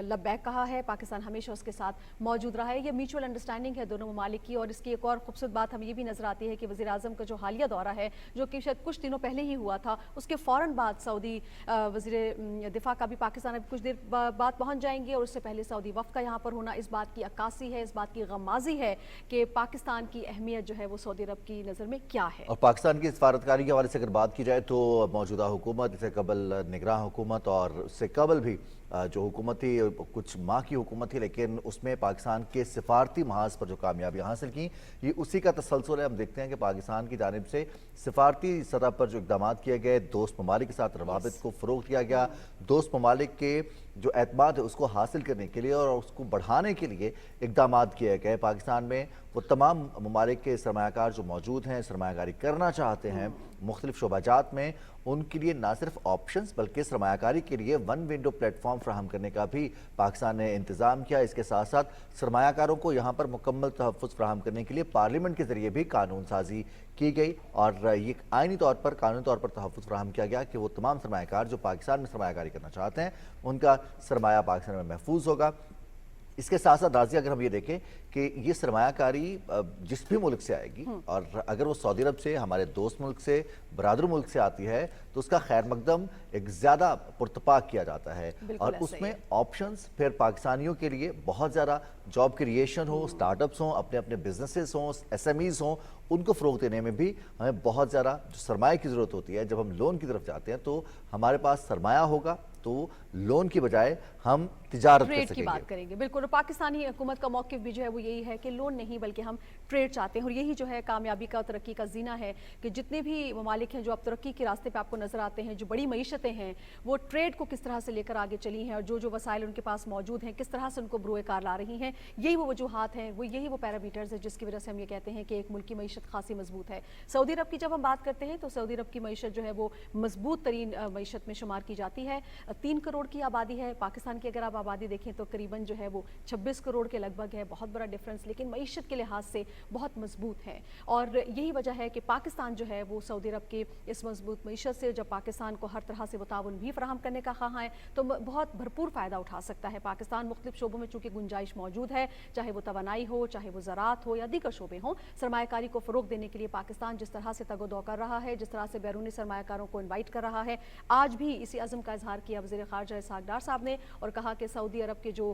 लब्बैक कहा है, पाकिस्तान हमेशा उसके साथ मौजूद रहा है। ये म्यूचुअल अंडरस्टैंडिंग है दोनों ममालिक की। और इसकी एक और खूबसूरत बात हमें ये भी नजर आती है कि वज़ीर आज़म का जो हालिया दौरा है जो कि शायद कुछ दिनों पहले ही हुआ था, उसके फ़ौरन बाद सऊदी वज़ीर दिफा का भी पाकिस्तान अभी कुछ देर बाद पहुँच जाएंगे और उससे पहले सऊदी वफ़द का यहाँ पर होना इस बात की अक्कासी है, इस बात की गमाज़ी है कि पाकिस्तान की अहमियत जो है वो सऊदी अरब की नज़र में क्या है। और पाकिस्तान की सफारतकारी के हवाले से अगर बात की जाए तो मौजूदा हुकूमत, इससे कबल निगरान हुकूमत और उससे कबल भी जो हुकूमत थी कुछ माह की हुकूमत थी लेकिन उसमें पाकिस्तान के सिफारती महाज पर जो कामयाबी हासिल की ये उसी का तसलसल है। हम देखते हैं कि पाकिस्तान की जानिब से सिफारती सतह पर जो इक़दाम किए गए, दोस्त ममालिक के साथ रवाबित को फ़रोग़ दिया गया, दोस्त ममालिक के जो एतमाद है उसको हासिल करने के लिए और उसको बढ़ाने के लिए इक़दाम किए गए। पाकिस्तान में वो तमाम ममालिक के सरमायाकार जो मौजूद हैं, सरमायाकारी करना चाहते हैं मुख्तलिफ शोबाजात में, उनके लिए ना सिर्फ ऑप्शंस बल्कि सरमायाकारी के लिए वन विंडो प्लेटफॉर्म फराहम करने का भी पाकिस्तान ने इंतज़ाम किया। इसके साथ साथ सरमायाकारों को यहाँ पर मुकम्मल तहफ़्फ़ुज़ फराहम करने के लिए पार्लियामेंट के ज़रिए भी कानून साजी की गई और ये आइनी तौर पर, कानूनी तौर पर तहफ़्फ़ुज़ फराहम किया गया कि वो तमाम सरमायाकार जो पाकिस्तान में सरमायाकारी करना चाहते हैं उनका सरमाया पाकिस्तान में महफूज होगा। इसके साथ साथ राज़ी अगर हम ये देखें कि ये सरमायाकारी जिस भी मुल्क से आएगी और अगर वो सऊदी अरब से, हमारे दोस्त मुल्क से, बरादर मुल्क से आती है तो उसका खैर मकदम एक ज़्यादा पुरतपाक किया जाता है और उसमें ऑप्शंस फिर पाकिस्तानियों के लिए बहुत ज़्यादा जॉब क्रिएशन हो, स्टार्टअप्स हों, अपने अपने बिजनेसेस हों, SMEs हों, उनको फ़रोग़ देने में भी हमें बहुत ज़्यादा जो सरमाए की ज़रूरत होती है। जब हम लोन की तरफ जाते हैं तो हमारे पास सरमाया होगा तो लोन की बजाय हम तिजारत कर सकेंगे। की बात करेंगे बिल्कुल। और पाकिस्तानी हुकूमत का मौक़िफ़ भी जो है वो यही है कि लोन नहीं बल्कि हम ट्रेड चाहते हैं और यही जो है कामयाबी का, तरक्की का जीना है कि जितने भी ममालिक हैं जो अब तरक्की के रास्ते पे आपको नज़र आते हैं, जो बड़ी मईशतें हैं वो ट्रेड को किस तरह से लेकर आगे चली हैं और जो जो वसाइल उनके पास मौजूद हैं किस तरह से उनको बरोए कार ला रही हैं। यही वो वजूहात हैं, वो यही वो पैरामीटर्स है जिसकी वजह से हम ये कहते हैं कि एक मुल्क की मईशत खासी मजबूत है। सऊदी अरब की जब हम बात करते हैं तो सऊदी अरब की मईशत जो है वो मजबूत तरीन मईशत में शुमार की जाती है। 3 करोड़ की आबादी है। पाकिस्तान की अगर आप आबादी देखें तो करीबन जो है वो 26 करोड़ के लगभग है, बहुत बड़ा डिफरेंस, लेकिन मईशत के लिहाज से बहुत मजबूत है और यही वजह है कि पाकिस्तान जो है वो सऊदी अरब की इस मजबूत मईशत से जब पाकिस्तान को हर तरह से वो ताउन भी फराहम करने का ख़्वाह है तो बहुत भरपूर फ़ायदा उठा सकता है पाकिस्तान। मुख्तलिफ शोबों में चूँकि गुंजाइश मौजूद है, चाहे वो तवानाई हो, चाहे वो ज़राअत हो या दीगर शोबे हों, सरमायाकारी को फ़रोग़ देने के लिए पाकिस्तान जिस तरह से तगोदो कर रहा है, जिस तरह से बैरूनी सरमायाकारों को इन्वाइट कर रहा है, आज भी इसी अज़म का इजहार किया वज़ीर ख़ारजा इसहाक़ डार साहब ने और कहा कि सऊदी अरब के जो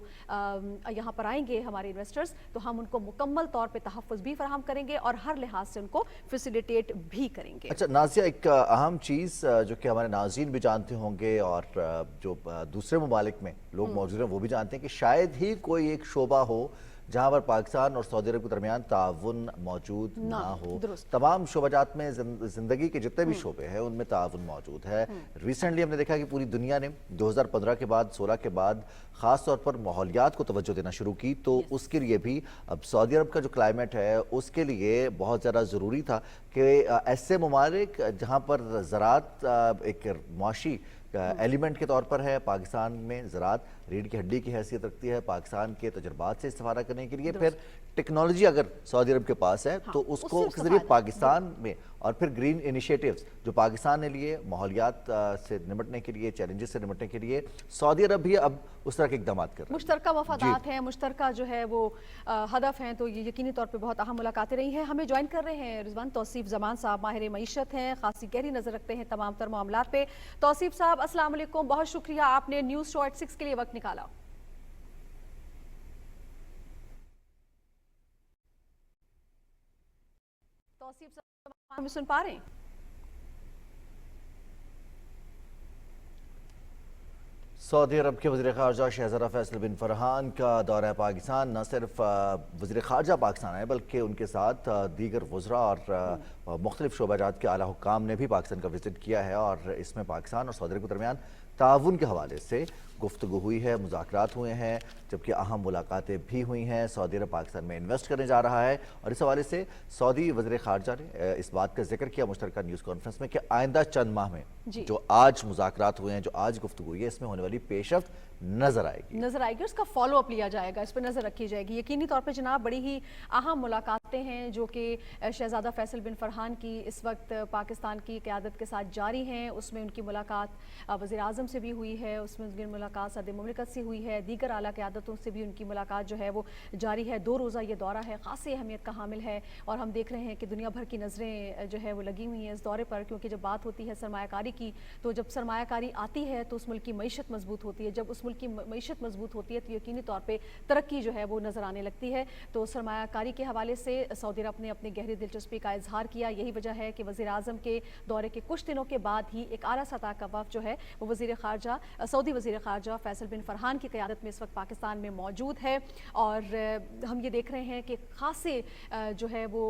यहाँ पर आएंगे हमारे इन्वेस्टर्स तो हम उनको मुकम्मल तौर पे तहफ़्फ़ुज़ भी फराहम करेंगे और हर लिहाज से उनको फैसिलिटेट भी करेंगे। अच्छा नाज़िया, एक अहम चीज़ जो कि हमारे नाज़रीन भी जानते होंगे और जो दूसरे ममालिक में लोग मौजूद हैं वो भी जानते हैं कि शायद ही कोई एक शोबा हो जहाँ पर पाकिस्तान और सऊदी अरब के दरमियान ताउन मौजूद ना हो। तमाम शोबाजात में ज़िंदगी के जितने भी शोबे हैं उनमें ताउन मौजूद है। रिसेंटली हमने देखा कि पूरी दुनिया ने 2015 के बाद, 16 के बाद ख़ास तौर पर माहौलियात को तवज्जो देना शुरू की तो उसके लिए भी अब सऊदी अरब का जो क्लाइमेट है उसके लिए बहुत ज़्यादा ज़रूरी था कि ऐसे ममालिक जहाँ पर ज़राअत एक मुआशी एलिमेंट के तौर पर है, पाकिस्तान में ज़राअत रीढ़ की हड्डी की हैसियत रखती है, पाकिस्तान के तजुर्बात से इस्तेफादा करने के लिए फिर टेक्नोलॉजी अगर सऊदी अरब के पास है तो उसको के ज़रिए पाकिस्तान में और फिर ग्रीन इनिशिएटिव्स जो पाकिस्तान ने लिए माहौलियात से निपटने के लिए, चैलेंजेस से निपटने के लिए, सऊदी अरब भी अब उस तरह के इक़दाम कर रहा है। मुश्तरका मफादात हैं, मुश्तरका जो है वो हदफ हैं, तो ये यकीनी तौर पे बहुत अहम मुलाकातें रही हैं। हमें ज्वाइन कर रहे हैं रिजवान तौसीफ ज़मान साहब, माहिर मईशत हैं, खासी गहरी नज़र रखते हैं तमाम तर मामलात पे। तौसीफ साहब अस्सलाम वालेकुम, बहुत शुक्रिया आपने न्यूज़ शो एट 6 के लिए वक्त निकाला। तौसीफ साहब हमें सुन पा रहे हैं? सऊदी अरब के वज़ीर ख़ारजा शहज़ादा फैसल बिन फरहान का दौरा पाकिस्तान न सिर्फ वज़ीर ख़ारजा पाकिस्तान आए बल्कि उनके साथ दीगर वज़रा और मुख्तलिफ शोबाजात के आला हुक्काम ने भी पाकिस्तान का विज़िट किया है और इसमें पाकिस्तान और सऊदी अरब के दरमियान ताउन के हवाले से गुफ्तगू हुई है, मुज़ाकरात हुए हैं, जबकि अहम मुलाकातें भी हुई हैं। सऊदी अरब पाकिस्तान में इन्वेस्ट करने जा रहा है और इस हवाले से सऊदी वज़ीर ख़ारजा ने इस बात का जिक्र किया मुश्तरका न्यूज़ कॉन्फ्रेंस में कि आइंदा चंद माह में जो आज मुज़ाकरात हुए हैं, जो आज गुफ्तगू हुई है, इसमें होने वाली पेशरफ्त नजर आएगी, उसका फॉलो अप लिया जाएगा, इस पर नजर रखी जाएगी। यकीनी तौर पे जनाब बड़ी ही अहम मुलाकातें हैं जो कि शहजादा फैसल बिन फरहान की इस वक्त पाकिस्तान की क़यादत के साथ जारी हैं। उसमें उनकी मुलाकात वज़ीर आज़म से भी हुई है, उसमें उनकी मुलाकात सदर मुमलिकत से हुई है, दीगर आला क़यादतों से भी उनकी मुलाकात जो है वो जारी है। 2 रोज़ा ये दौरा है, ख़ासी अहमियत का हामिल है और हम देख रहे हैं कि दुनिया भर की नज़रें जो है वो लगी हुई हैं इस दौरे पर, क्योंकि जब बात होती है सरमायाकारी की तो जब सरमायाकारी आती है तो उस मुल्क की मईशत मजबूत होती है, जब उस मुल्क की मईशत मजबूत होती है तो यकीनी तौर पे तरक्की जो है वो नज़र आने लगती है। तो सरमायाकारी के हवाले से सऊदी अरब ने अपनी गहरी दिलचस्पी का इजहार किया। यही वजह है कि वज़ीर आज़म के दौरे के कुछ दिनों के बाद ही एक आला सतह का वफ़द जो है वो सऊदी वज़ीर ख़ारजा फैसल बिन फरहान की क़यादत में इस वक्त पाकिस्तान में मौजूद है और हम ये देख रहे हैं कि ख़ासे जो है वो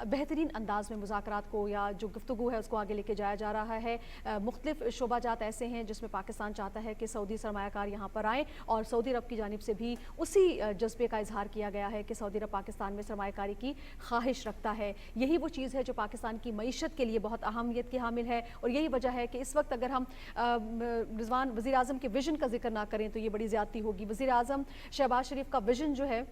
बेहतरीन अंदाज में मुज़ाकरात को या जो गुफ्तगू है उसको आगे लेके जाया जा रहा है। मुख्तलिफ शोबाजात ऐसे हैं जिसमें पाकिस्तान चाहता है कि सऊदी सरमायाकारी सरमायाकार यहाँ पर आएँ, और सऊदी अरब की जानिब से भी उसी जज्बे का इजहार किया गया है कि सऊदी अरब पाकिस्तान में सरमायाकारी की ख्वाहिश रखता है। यही वो चीज़ है जो पाकिस्तान की मईशत के लिए बहुत अहमियत की हामिल है, और यही वजह है कि इस वक्त अगर हम रिजवान वज़ीर आज़म के विजन का जिक्र ना करें तो ये बड़ी ज़्यादती होगी। वज़ीर आज़म शहबाज शरीफ का विजन जो है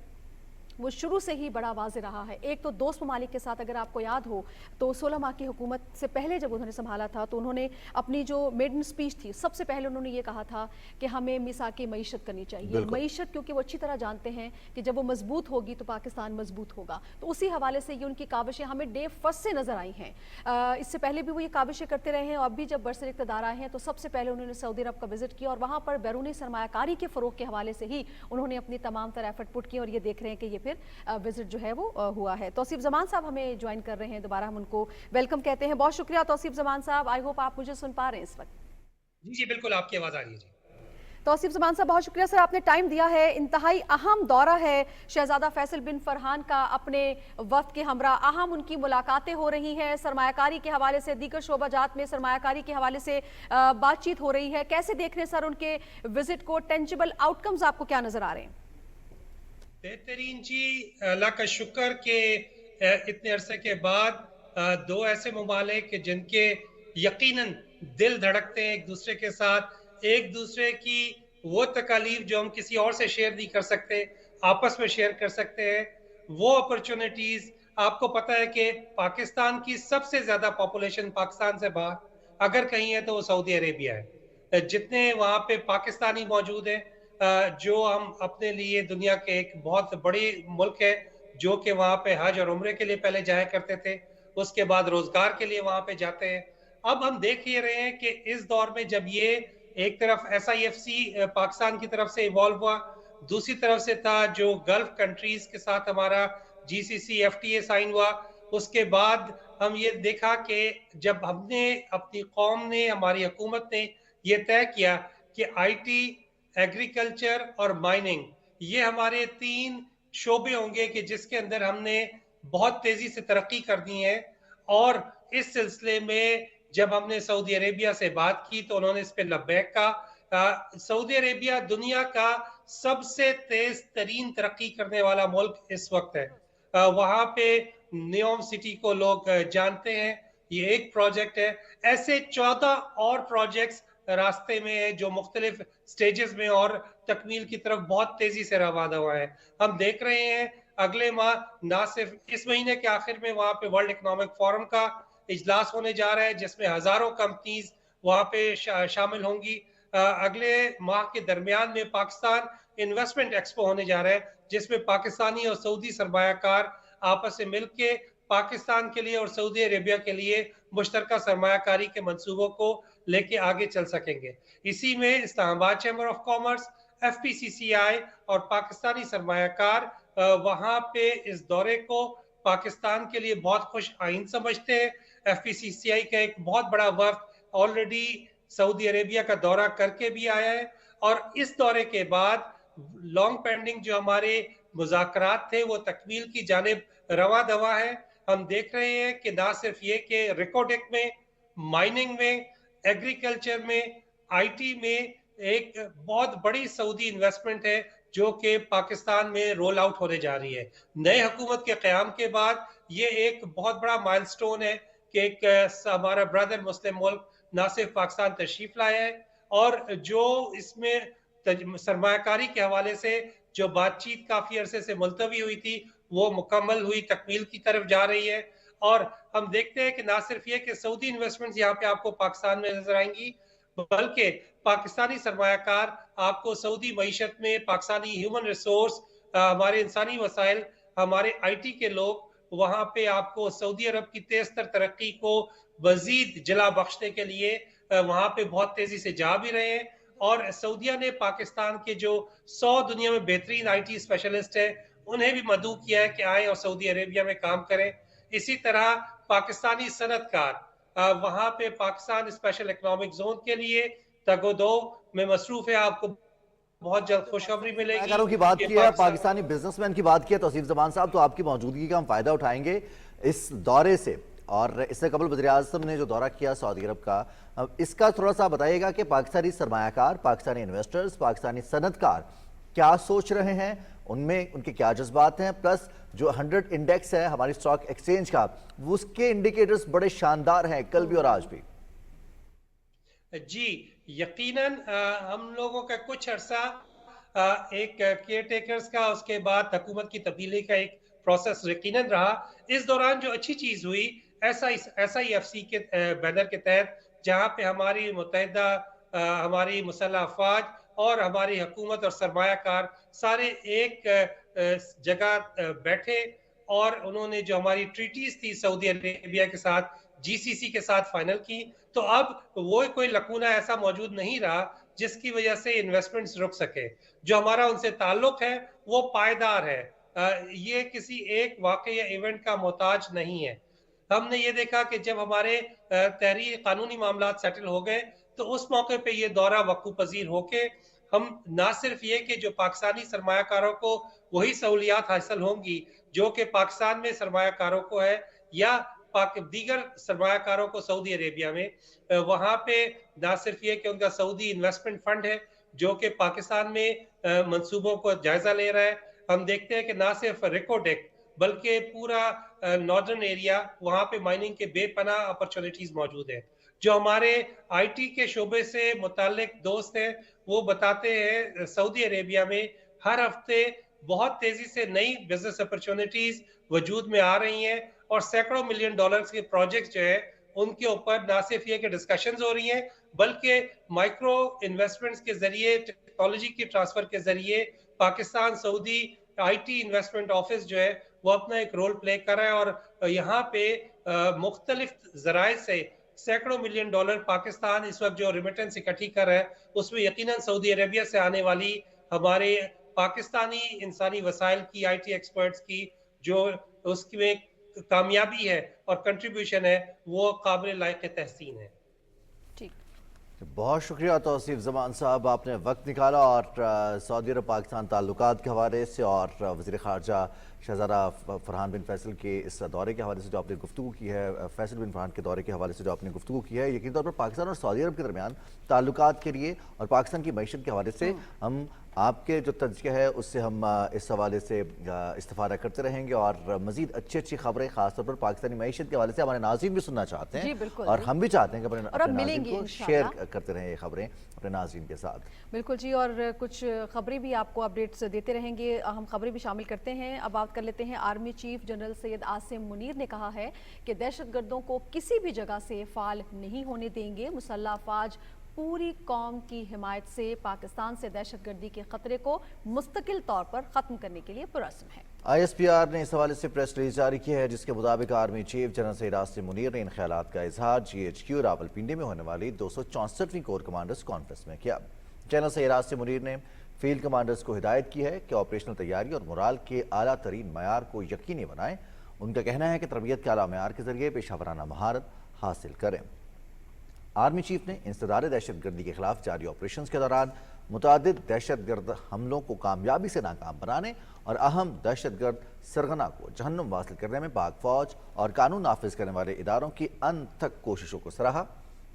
वो शुरू से ही बड़ा वाज़े रहा है। एक तो दोस्त ममालिक के साथ, अगर आपको याद हो तो 16 माह की हुकूमत से पहले जब उन्होंने संभाला था तो उन्होंने अपनी जो मेडन स्पीच थी सबसे पहले उन्होंने ये कहा था कि हमें मिसाक मईशत करनी चाहिए। मईशत क्योंकि वो अच्छी तरह जानते हैं कि जब वो मजबूत होगी तो पाकिस्तान मजबूत होगा, तो उसी हवाले से ये उनकी काविशें हमें डे फर्स्ट से नज़र आई हैं। इससे पहले भी वो ये काविशें करते रहे हैं, और अभी जब बरसर इक़्तिदार आए हैं तो सबसे पहले उन्होंने सऊदी अरब का विजिट किया, और वहाँ पर बैरूनी सरमायाकारी के फ़रोग़ के हवाले से ही उन्होंने अपनी तमाम तरह एफर्ट पुट किए, और ये देख रहे हैं कि ये फिर विजिट जो है वो हुआ है। तौसीफ ज़मान साहब हमें ज्वाइन कर रहे हैं, दोबारा हम उनको वेलकम कहते हैं। बहुत शुक्रिया तौसीफ ज़मान साहब, आई होप आप मुझे सुन पा रहे हैं इस वक्त। जी बिल्कुल, आपकी आवाज़ आ रही है। जी तौसीफ ज़मान साहब, बहुत शुक्रिया सर, आपने टाइम दिया है। इंतहाई अहम दौरा है शहजादा फैसल बिन फरहान का अपने वक्त के हमरा, अहम उनकी मुलाकातें हो रही हैं, सरमायाकारी के हवाले से, दीगर शोबाजात में सरमायाकारी के हवाले से बातचीत हो रही है। कैसे देख रहे हैं सर उनके विजिट को? टेंजिबल आउटकम्स आपको क्या नज़र आ रहे हैं? बेहतरीन जी, अल्लाह का शुक्र कि इतने अरसे के बाद दो ऐसे ममालिक जिनके यकीनन दिल धड़कते हैं एक दूसरे के साथ, एक दूसरे की वो तकालीफ जो हम किसी और से शेयर नहीं कर सकते आपस में शेयर कर सकते हैं, वो अपॉर्चुनिटीज। आपको पता है कि पाकिस्तान की सबसे ज्यादा पॉपुलेशन पाकिस्तान से बाहर अगर कहीं है तो वो सऊदी अरेबिया है। जितने वहाँ पे पाकिस्तानी मौजूद हैं, जो हम अपने लिए दुनिया के एक बहुत बड़ी मुल्क है, जो कि वहाँ पे हज और उम्रे के लिए पहले जाया करते थे, उसके बाद रोजगार के लिए वहाँ पे जाते हैं। अब हम देख ही रहे हैं कि इस दौर में जब ये एक तरफ SIFC पाकिस्तान की तरफ से इवॉल्व हुआ, दूसरी तरफ से था जो गल्फ कंट्रीज के साथ हमारा GCC FTA साइन हुआ, उसके बाद हम ये देखा कि जब हमने अपनी कौम ने, हमारी हुकूमत ने ये तय किया कि IT, एग्रीकल्चर और माइनिंग, ये हमारे 3 शोबे होंगे कि जिसके अंदर हमने बहुत तेजी से तरक्की करनी है। और इस सिलसिले में जब हमने सऊदी अरेबिया से बात की तो उन्होंने इस पे लब्बैक कहा। सऊदी अरेबिया दुनिया का सबसे तेज तरीन तरक्की करने वाला मुल्क इस वक्त है। वहाँ पे नियोम सिटी को लोग जानते हैं, ये एक प्रोजेक्ट है। ऐसे 14 और प्रोजेक्ट्स रास्ते में है जो मुख्तलिफ स्टेजेस में और तकमील की तरफ बहुत तेजी से रवाना हुआ है। हम देख रहे हैं अगले माह, ना सिर्फ इस महीने के आखिर में वहाँ पे वर्ल्ड इकोनॉमिक फोरम का इजलास होने जा रहा है जिसमें हजारों कंपनीज वहाँ पे शामिल होंगी। अगले माह के दरमियान में पाकिस्तान इन्वेस्टमेंट एक्सपो होने जा रहा है जिसमें पाकिस्तानी और सऊदी सरमायाकार आपस में मिलके पाकिस्तान के लिए और सऊदी अरेबिया के लिए मुश्तरका सरमायाकारी के मंसूबों को लेके आगे चल सकेंगे। इसी में Islamabad chamber of commerce, FPCCI और पाकिस्तानी सरमायाकार वहाँ पे इस दौरे को पाकिस्तान के लिए बहुत खुश आइंद समझते हैं। FPCCI का एक बहुत बड़ा वफ्द ऑलरेडी सऊदी अरेबिया का दौरा करके भी आया है, और इस दौरे के बाद लॉन्ग पेंडिंग जो हमारे मुज़ाकरात थे वो तकमील की जानिब रवा दवा है। हम देख रहे हैं कि ना सिर्फ ये कि रिकॉर्डिक में, माइनिंग में, एग्रीकल्चर में, IT में एक बहुत बड़ी सऊदी इन्वेस्टमेंट है जो कि पाकिस्तान में रोल आउट होने जा रही है। नए हुकूमत के क़याम के बाद ये एक बहुत बड़ा माइलस्टोन है कि एक हमारा ब्रदर मुस्लिम मुल्क ना सिर्फ पाकिस्तान तशरीफ लाया है, और जो इसमें सरमायाकारी के हवाले से जो बातचीत काफी अरसे से मुलतवी हुई थी वो मुकम्मल हुई, तकमील की तरफ जा रही है। और हम देखते हैं कि ना सिर्फ ये कि सऊदी इन्वेस्टमेंट्स यहाँ पे आपको पाकिस्तान में नजर आएंगी, बल्कि पाकिस्तानी सरमायाकार आपको सऊदी मईशत में, पाकिस्तानी ह्यूमन रिसोर्स, हमारे इंसानी वसाइल, हमारे IT के लोग वहाँ पे आपको सऊदी अरब की तेज तर तरक्की को मजीद जला बख्शने के लिए वहाँ पे बहुत तेजी से जा भी रहे हैं। और सऊदिया ने पाकिस्तान के जो 100 दुनिया में बेहतरीन IT स्पेशलिस्ट है उन्हें भी मदऊ किया है कि आए और सऊदी अरेबिया में काम करें। इसी तरह पाकिस्तानी सनतकार वहाँ पे पाकिस्तान स्पेशल इकोनॉमिक जोन के लिए तगोदो में मसरूफ है। आपको बहुत जल्द खुशखबरी मिलेगी। की बात की है, पाकिस्तानी बिजनेसमैन की बात की है तौसीफ ज़मान साहब, तो आपकी मौजूदगी का हम फायदा उठाएंगे। इस दौरे से اور اس سے قبل وزیراعظم نے جو دورہ کیا سعودی عرب کا، اس کا تھوڑا سا بتائیے گا کہ پاکستانی سرمایہ کار، پاکستانی انویسٹرز، پاکستانی صنعت کار کیا سوچ رہے ہیں، ان میں ان کے کیا جذبات ہیں، پلس جو 100 انڈیکس ہے ہماری اسٹاک ایکسچینج کا، وہ اس کے انڈیکیٹرز بڑے شاندار ہیں کل بھی اور آج بھی۔ جی یقیناً ہم لوگوں کا کچھ عرصہ ایک کیئر ٹیکرز کا، اس کے بعد حکومت کی تبدیلی کا ایک پروسیس یقیناً رہا۔ اس دوران جو اچھی چیز ہوئی SIFC کے بینر کے تحت، جہاں پہ ہماری متحدہ ہماری مسلح افواج اور ہماری حکومت اور سرمایہ کار سارے ایک جگہ بیٹھے، اور انہوں نے جو ہماری ٹریٹیز تھی سعودی عربیہ کے ساتھ، GCC کے ساتھ فائنل کی، تو اب وہ کوئی لکونہ ایسا موجود نہیں رہا جس کی وجہ سے انویسٹمنٹس رک سکے۔ جو ہمارا ان سے تعلق ہے وہ پائیدار ہے، یہ کسی ایک واقعہ یا ایونٹ کا محتاج نہیں ہے۔ ہم نے یہ دیکھا کہ جب ہمارے تحریر قانونی معاملات سیٹل ہو گئے تو اس موقع پہ یہ دورہ وقوع پذیر ہو کے ہم نہ صرف یہ کہ جو پاکستانی سرمایہ کاروں کو وہی سہولیات حاصل ہوں گی جو کہ پاکستان میں سرمایہ کاروں کو ہے، یا دیگر سرمایہ کاروں کو سعودی عربیہ میں، وہاں پہ نہ صرف یہ کہ ان کا سعودی انویسٹمنٹ فنڈ ہے جو کہ پاکستان میں منصوبوں کو جائزہ لے رہا ہے۔ ہم دیکھتے ہیں کہ نہ صرف ریکوڈیک بلکہ پورا ناردرن ایریا، وہاں پہ مائننگ کے بے پناہ اپرچونٹیز موجود ہیں۔ جو ہمارے IT کے شعبے سے متعلق دوست ہیں وہ بتاتے ہیں سعودی عربیہ میں ہر ہفتے بہت تیزی سے نئی بزنس اپرچونٹیز وجود میں آ رہی ہیں، اور سینکڑوں ملین ڈالرز کے پروجیکٹس جو ہیں ان کے اوپر نہ صرف یہ کہ ڈسکشنز ہو رہی ہیں بلکہ مائکرو انویسٹمنٹس کے ذریعے، ٹیکنالوجی کے ٹرانسفر کے ذریعے پاکستان سعودی IT انویسٹمنٹ آفس جو ہے وہ اپنا ایک رول پلے کر رہا ہے، اور یہاں پہ مختلف ذرائع سے سینکڑوں ملین ڈالر پاکستان اس وقت جو ریمیٹنس اکٹھی کر رہا ہے اس میں یقیناً سعودی عربیہ سے آنے والی ہمارے پاکستانی انسانی وسائل کی IT ایکسپرٹس کی جو اس میں کامیابی ہے اور کنٹریبیوشن ہے وہ قابل لائق تحسین ہے۔ بہت شکریہ توصیف زمان صاحب، آپ نے وقت نکالا اور سعودی عرب پاکستان تعلقات کے حوالے سے اور وزیر خارجہ شہزادہ فرحان بن فیصل کے اس دورے کے حوالے سے جو آپ نے گفتگو کی ہے، فیصل بن فرحان کے دورے کے حوالے سے جو آپ نے گفتگو کی ہے، یقینی طور پر پاکستان اور سعودی عرب کے درمیان تعلقات کے لیے اور پاکستان کی معیشت کے حوالے سے ہم آپ کے جو تجزیہ ہے اس سے ہم اس حوالے سے استفادہ کرتے رہیں گے، اور مزید اچھی خبریں خاص طور پر پاکستانی معیشت کے حوالے سے ہمارے ناظرین بھی سننا چاہتے ہیں، اور ہم بھی چاہتے ہیں کہ اپنے ناظرین کو شیئر کرتے رہیں یہ خبریں اپنے ناظرین کے ساتھ۔ بالکل جی، اور کچھ خبریں بھی آپ کو اپڈیٹس دیتے رہیں گے، اہم خبریں بھی شامل کرتے ہیں۔ اب بات کر لیتے ہیں army chief general Syed Asim Munir نے کہا ہے کہ دہشت گردوں کو کسی بھی جگہ سے فعال نہیں ہونے دیں گے، مسلح افواج پوری قوم کی حمایت سے پاکستان سے دہشت گردی کے خطرے کو مستقل طور پر ختم کرنے کے لیے پرعزم ہے۔ ISPR نے اس حوالے سے پریس ریلیز جاری کی ہے جس کے مطابق army chief general Syed Asim Munir نے ان خیالات کا اظہار GHQ راولپنڈی میں ہونے والی 264ویں کور کمانڈرز کانفرنس میں کیا۔ جنرل سید عاصم منیر نے فیلڈ کمانڈرز کو ہدایت کی ہے کہ آپریشنل تیاری اور مورال کے اعلیٰ ترین معیار کو یقینی بنائیں۔ ان کا کہنا ہے کہ تربیت کے اعلیٰ معیار کے ذریعے پیشہ ورانہ مہارت حاصل کریں۔ آرمی چیف نے انسداد دہشت گردی کے خلاف جاری آپریشنز کے دوران متعدد دہشت گرد حملوں کو کامیابی سے ناکام بنانے اور اہم دہشت گرد سرغنہ کو جہنم واصل کرنے میں پاک فوج اور قانون نافذ کرنے والے اداروں کی انتھک کوششوں کو سراہا۔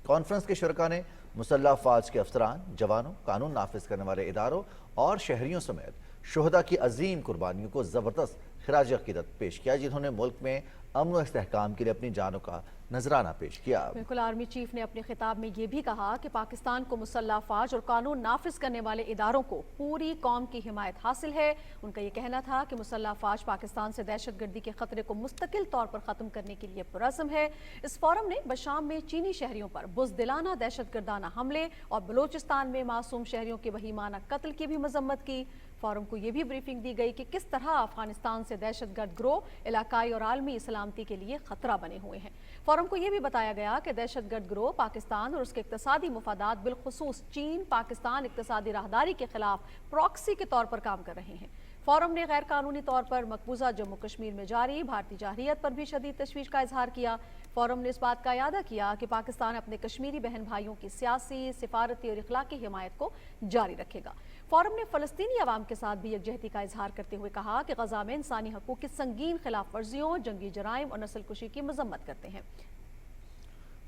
کانفرنس کے شرکاء نے مسلح افواج کے افسران، جوانوں، قانون نافذ کرنے والے اداروں اور شہریوں سمیت شہداء کی عظیم قربانیوں کو زبردست خراج عقیدت پیش کیا جنہوں نے ملک میں امن و استحکام کے لیے اپنی جانوں کا نذرانہ پیش کیا۔ بالکل، آرمی چیف نے اپنے خطاب میں یہ بھی کہا کہ پاکستان کو مسلح افواج اور قانون نافذ کرنے والے اداروں کو پوری قوم کی حمایت حاصل ہے۔ ان کا یہ کہنا تھا کہ مسلح افواج پاکستان سے دہشت گردی کے خطرے کو مستقل طور پر ختم کرنے کے لیے پرعزم ہے۔ اس فورم نے بشام میں چینی شہریوں پر بزدلانہ دہشت گردانہ حملے اور بلوچستان میں معصوم شہریوں کے وحیمانہ قتل کی بھی مذمت کی۔ فورم کو یہ بھی بریفنگ دی گئی کہ کس طرح افغانستان سے دہشت گرد گروہ علاقائی اور عالمی سلامتی کے لیے خطرہ بنے ہوئے ہیں۔ فورم کو یہ بھی بتایا گیا کہ دہشت گرد گروہ پاکستان اور اس کے اقتصادی مفادات بالخصوص چین پاکستان اقتصادی راہداری کے خلاف پراکسی کے طور پر کام کر رہے ہیں۔ फोरम ने गैर कानूनी तौर पर मकबूजा जम्मू कश्मीर में जारी भारतीय जारहियत पर भी शदीद तशवीश का इजहार किया। फोरम ने इस बात का इरादा किया कि पाकिस्तान अपने कश्मीरी बहन भाइयों की सियासी, सिफारती और इखलाकी हिमायत को जारी रखेगा। फोरम ने फलस्तीनी अवाम के साथ भी यकजहती का इजहार करते हुए कहा कि गजा में इंसानी हकूक की संगीन खिलाफ वर्जियों, जंगी जराइम और नस्लकुशी की मजम्मत करते हैं।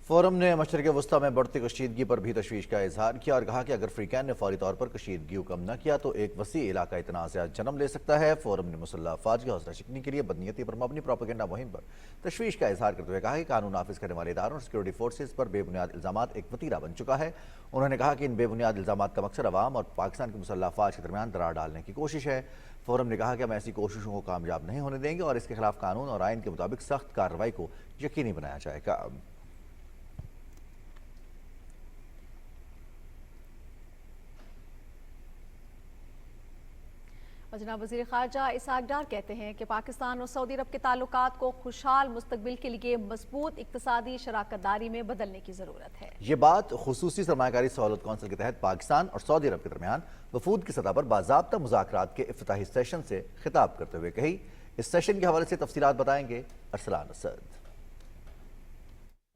फोरम ने मशरक़ वस्ती में बढ़ती कशीदगी पर भी तशवीश का इजहार किया और कहा कि अगर फ्रीकैन ने फौरी तौर पर कशीदगी कम न किया तो एक वसी इलाकाई तनाज़ात जन्म ले सकता है। फोरम ने मुसल्लह अफवाज की हौसला शिकनी के लिए बदनीयती पर मबनी प्रोपेगेंडा मुहिम पर तशवीश का इजहार करते हुए कहा कि कानून नाफिज करने वाले इदारों और सिक्योरिटी फोर्सेज पर बेबुनियाद इल्ज़ामात एक वतीरा बन चुका है। उन्होंने कहा कि इन बेबुनियाद इल्ज़ामात का मकसद अवाम और पाकिस्तान की मुसल्लह अफवाज के दरमियान दरार डालने की कोशिश है। फोरम ने कहा कि हम ऐसी कोशिशों को कामयाब नहीं होने देंगे और इसके खिलाफ कानून और आइन के मुताबिक सख्त कार्रवाई को यकीनी बनाया जाएगा। जनाब वज़ीर ख़ारजा इसहाक डार कहते हैं कि पाकिस्तान और सऊदी अरब के ताल्लुकात को खुशहाल मुस्तकबिल के लिए मजबूत इक़्तिसादी शराकतदारी में बदलने की ज़रूरत है। ये बात खुसूसी सरमायाकारी सहूलत कौंसिल के तहत पाकिस्तान और सऊदी अरब के दरमियान वफूद की सतह पर बाज़ाब्ता मुज़ाकरात के इफ्तिताही सेशन से खिताब करते हुए कही। इस सेशन के हवाले से तफसीलात बताएंगे अरसलान असद।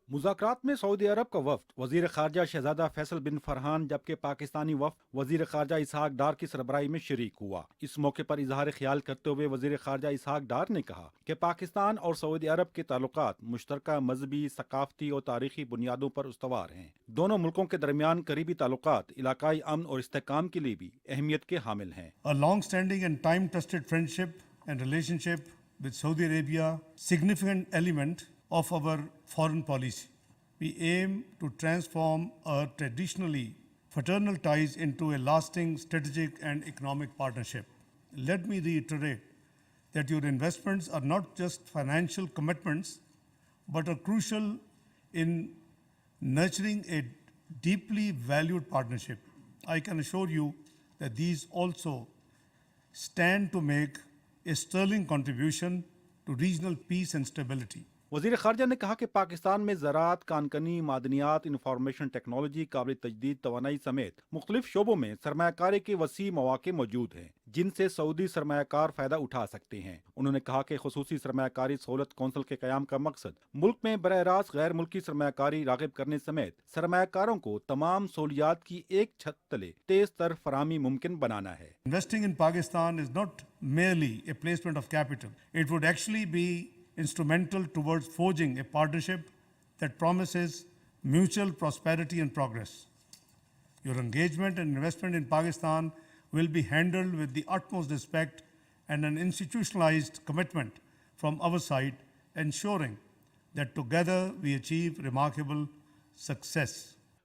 मुज़ाकरात में सऊदी अरब का वफ्द वज़ीर ख़ारजा शहज़ादा फैसल बिन फरहान जबकि पाकिस्तानी वफ्द वज़ीर ख़ारजा इसहाक डार की सरबराही में शरीक हुआ। इस मौके पर इजहार ख्याल करते हुए वज़ीर ख़ारजा इसहाक डार ने कहा कि पाकिस्तान और सऊदी अरब के ताल्लुकात मुश्तरका मजहबी, सकाफती और तारीखी बुनियादों पर उस्तवार हैं। दोनों मुल्कों के दरमियान करीबी ताल्लुकात इलाकाई अमन और इस्तेहकाम के लिए भी अहमियत के हामिल हैं। A long-standing and time-tested friendship and relationship with Saudi Arabia, significant element of our foreign policy. We aim to transform our traditionally fraternal ties into a lasting strategic and economic partnership. Let me reiterate that your investments are not just financial commitments, but are crucial in nurturing a deeply valued partnership. I can assure you that these also stand to make a sterling contribution to regional peace and stability. वज़ीर ख़ारजा ने कहा कि पाकिस्तान में ज़राअत, कानकनी, मादनियात, information technology, काबिल तजदीद तवानाई समेत मुख्तलिफ शोबों में सरमायाकारी के वसी मौके मौजूद हैं जिनसे सऊदी सरमायाकार फ़ायदा उठा सकते हैं। उन्होंने कहा कि खुसूसी सरमायाकारी सहूलत कौंसिल के क़याम का मकसद मुल्क में बरह रास्त गैर मुल्की सरमायाकारी राग़िब करने समेत सरमायाकारों को तमाम सहूलियात की एक छत तले तेज़ तर फराहमी मुमकिन बनाना है। Investing in Pakistan is not merely a placement of capital. It would actually be instrumental towards forging a partnership that promises mutual prosperity and progress. Your engagement and investment in Pakistan will be handled with the utmost respect and an institutionalized commitment from our side, ensuring that together we achieve remarkable success.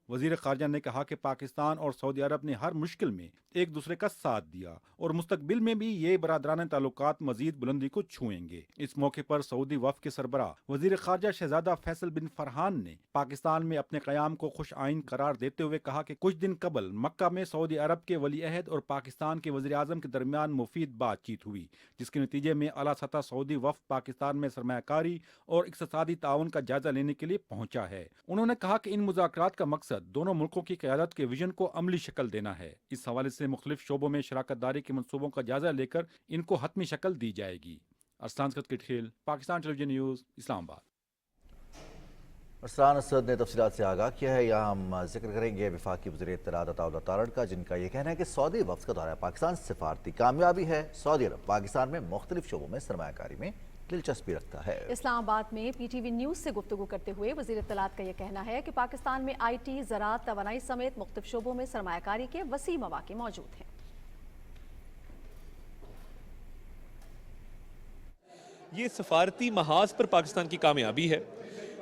वज़ीर ख़ारजा ने कहा कि पाकिस्तान और Saudi अरब ने हर मुश्किल में एक दूसरे का साथ दिया और मुस्तकबिल में भी ये बरादराना ताल्लुकात मजीद बुलंदी को छुएंगे। इस मौके पर सऊदी वफ़द के सरबराह वज़ीर ख़ारजा शहज़ादा फैसल बिन फरहान ने पाकिस्तान में अपने क़याम को खुश आइन करार देते हुए कहा कि कुछ दिन कबल मक्का में सऊदी अरब के वली अहद और पाकिस्तान के वज़ीर आज़म के दरमियान मुफीद बातचीत हुई, जिसके नतीजे में आला सतह सऊदी वफ़द पाकिस्तान में सरमायाकारी और इक़्तिसादी ताउन का जायजा लेने के लिए पहुंचा है। उन्होंने कहा कि इन मुज़ाकरात का मकसद दोनों मुल्कों की क़यादत के विजन को अमली शक्ल देना है। इस हवाले से मुख्तलिफ शोबों में शराकत दारी के मनसूबों का जायजा लेकर इनको हतमी शक्ल दी जाएगी। अरसलान खेल, पाकिस्तान टेलीविजन न्यूज़, इस्लामाबाद। अरसलान असद ने तफसीलात से आगाह किया है। यहाँ हम जिक्र करेंगे वफाकी वज़ीर इत्तलात अताउल्लाह तारड़ का, जिनका यह कहना है कि सऊदी वफ़द का दौरा पाकिस्तान सिफारती कामयाबी है। सऊदी अरब पाकिस्तान में मुख्तलिफ शोबों में सरमायाकारी में दिलचस्पी रखता है। इस्लामाबाद में PTV न्यूज़ से गुफ्तगू करते हुए वज़ीर इत्तलात का यह कहना है कि पाकिस्तान में IT, ज़राअत, तवानाई समेत मुख्तलिफ शोबों में सरमायाकारी के वसी मौके मौजूद हैं। ये सफारती महाज पर पाकिस्तान की कामयाबी है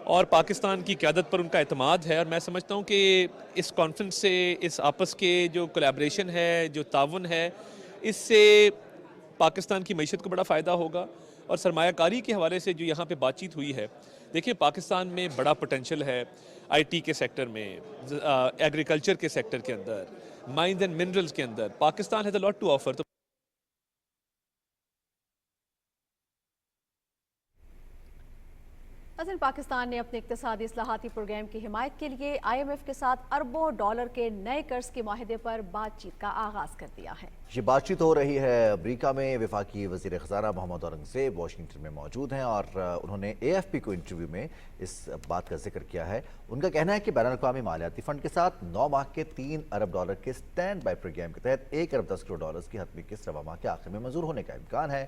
और पाकिस्तान की क़यादत पर उनका एतमाद है और मैं समझता हूँ कि इस कॉन्फ्रेंस से, इस आपस के जो कोलैबोरेशन है, जो ताउन है, इससे पाकिस्तान की मईशत को बड़ा फ़ायदा होगा। और सरमायाकारी के हवाले से जो यहाँ पे बातचीत हुई है, देखिए पाकिस्तान में बड़ा पोटेंशियल है IT के सेक्टर में, एग्रीकल्चर के सेक्टर के अंदर, माइंस एंड मिनरल्स के अंदर Pakistan has a lot to offer. नाज़रीन, पाकिस्तान ने अपने इक़्तिसादी इस्लाहाती प्रोग्राम की हिमायत के लिए IMF के साथ अरबों डॉलर के नए कर्ज के माहिदे पर बातचीत का आगाज़ कर दिया है। ये बातचीत हो रही है अमरीका में। वफाकी वज़ीर ख़ज़ाना मोहम्मद औरंगज़ेब वाशिंगटन में मौजूद हैं और उन्होंने AFP को इंटरव्यू में इस बात का जिक्र किया है। उनका कहना है कि बैनुल-अक़वामी मालियाती फ़ंड के साथ 9 माह के $3 अरब के स्टैंड बाई प्रोग्राम के तहत $1 अरब 10 करोड़ की हतमी किस्त रवा माह के आखिर में मंजूर होने का इम्कान है।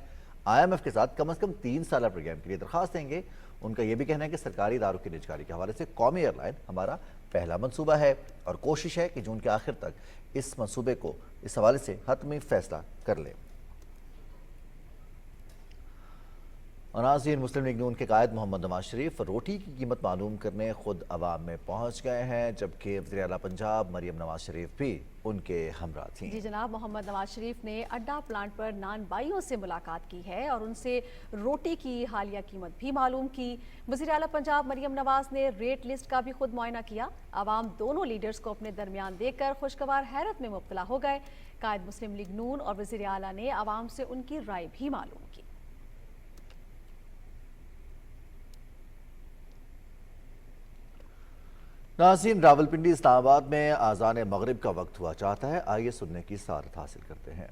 IMF के साथ कम से कम 3 साल प्रोग्राम के लिए दरख्वास्त देंगे। उनका यह भी कहना है कि सरकारी इदारों की निजकारी के हवाले से कौमी एयरलाइन हमारा पहला मंसूबा है और कोशिश है कि जून के आखिर तक इस मंसूबे को इस हवाले से हतमी फैसला कर ले। नाज़रीन, मुस्लिम लीग नून के कायद मोहम्मद नवाज शरीफ रोटी की कीमत मालूम करने खुद अवाम में पहुंच गए हैं, जबकि वज़ीर आला पंजाब मरियम नवाज शरीफ भी उनके हमरा थीं। जी जनाब, मोहम्मद नवाज शरीफ ने अड्डा प्लांट पर नान बाइयों से मुलाकात की है और उनसे रोटी की हालिया कीमत भी मालूम की। वज़ीर आला पंजाब मरियम नवाज ने रेट लिस्ट का भी खुद मुआयना किया। आवाम दोनों लीडर्स को अपने दरमियान देखकर खुशगवार हैरत में मुब्तला हो गए। कायद मुस्लिम लीग नून और वज़ीर आला ने आवाम से उनकी राय भी मालूम की। नाज़रीन, रावलपिंडी इस्लामाबाद में आज़ान मगरिब का वक्त हुआ चाहता है। आइए सुनने की सआदत हासिल करते हैं।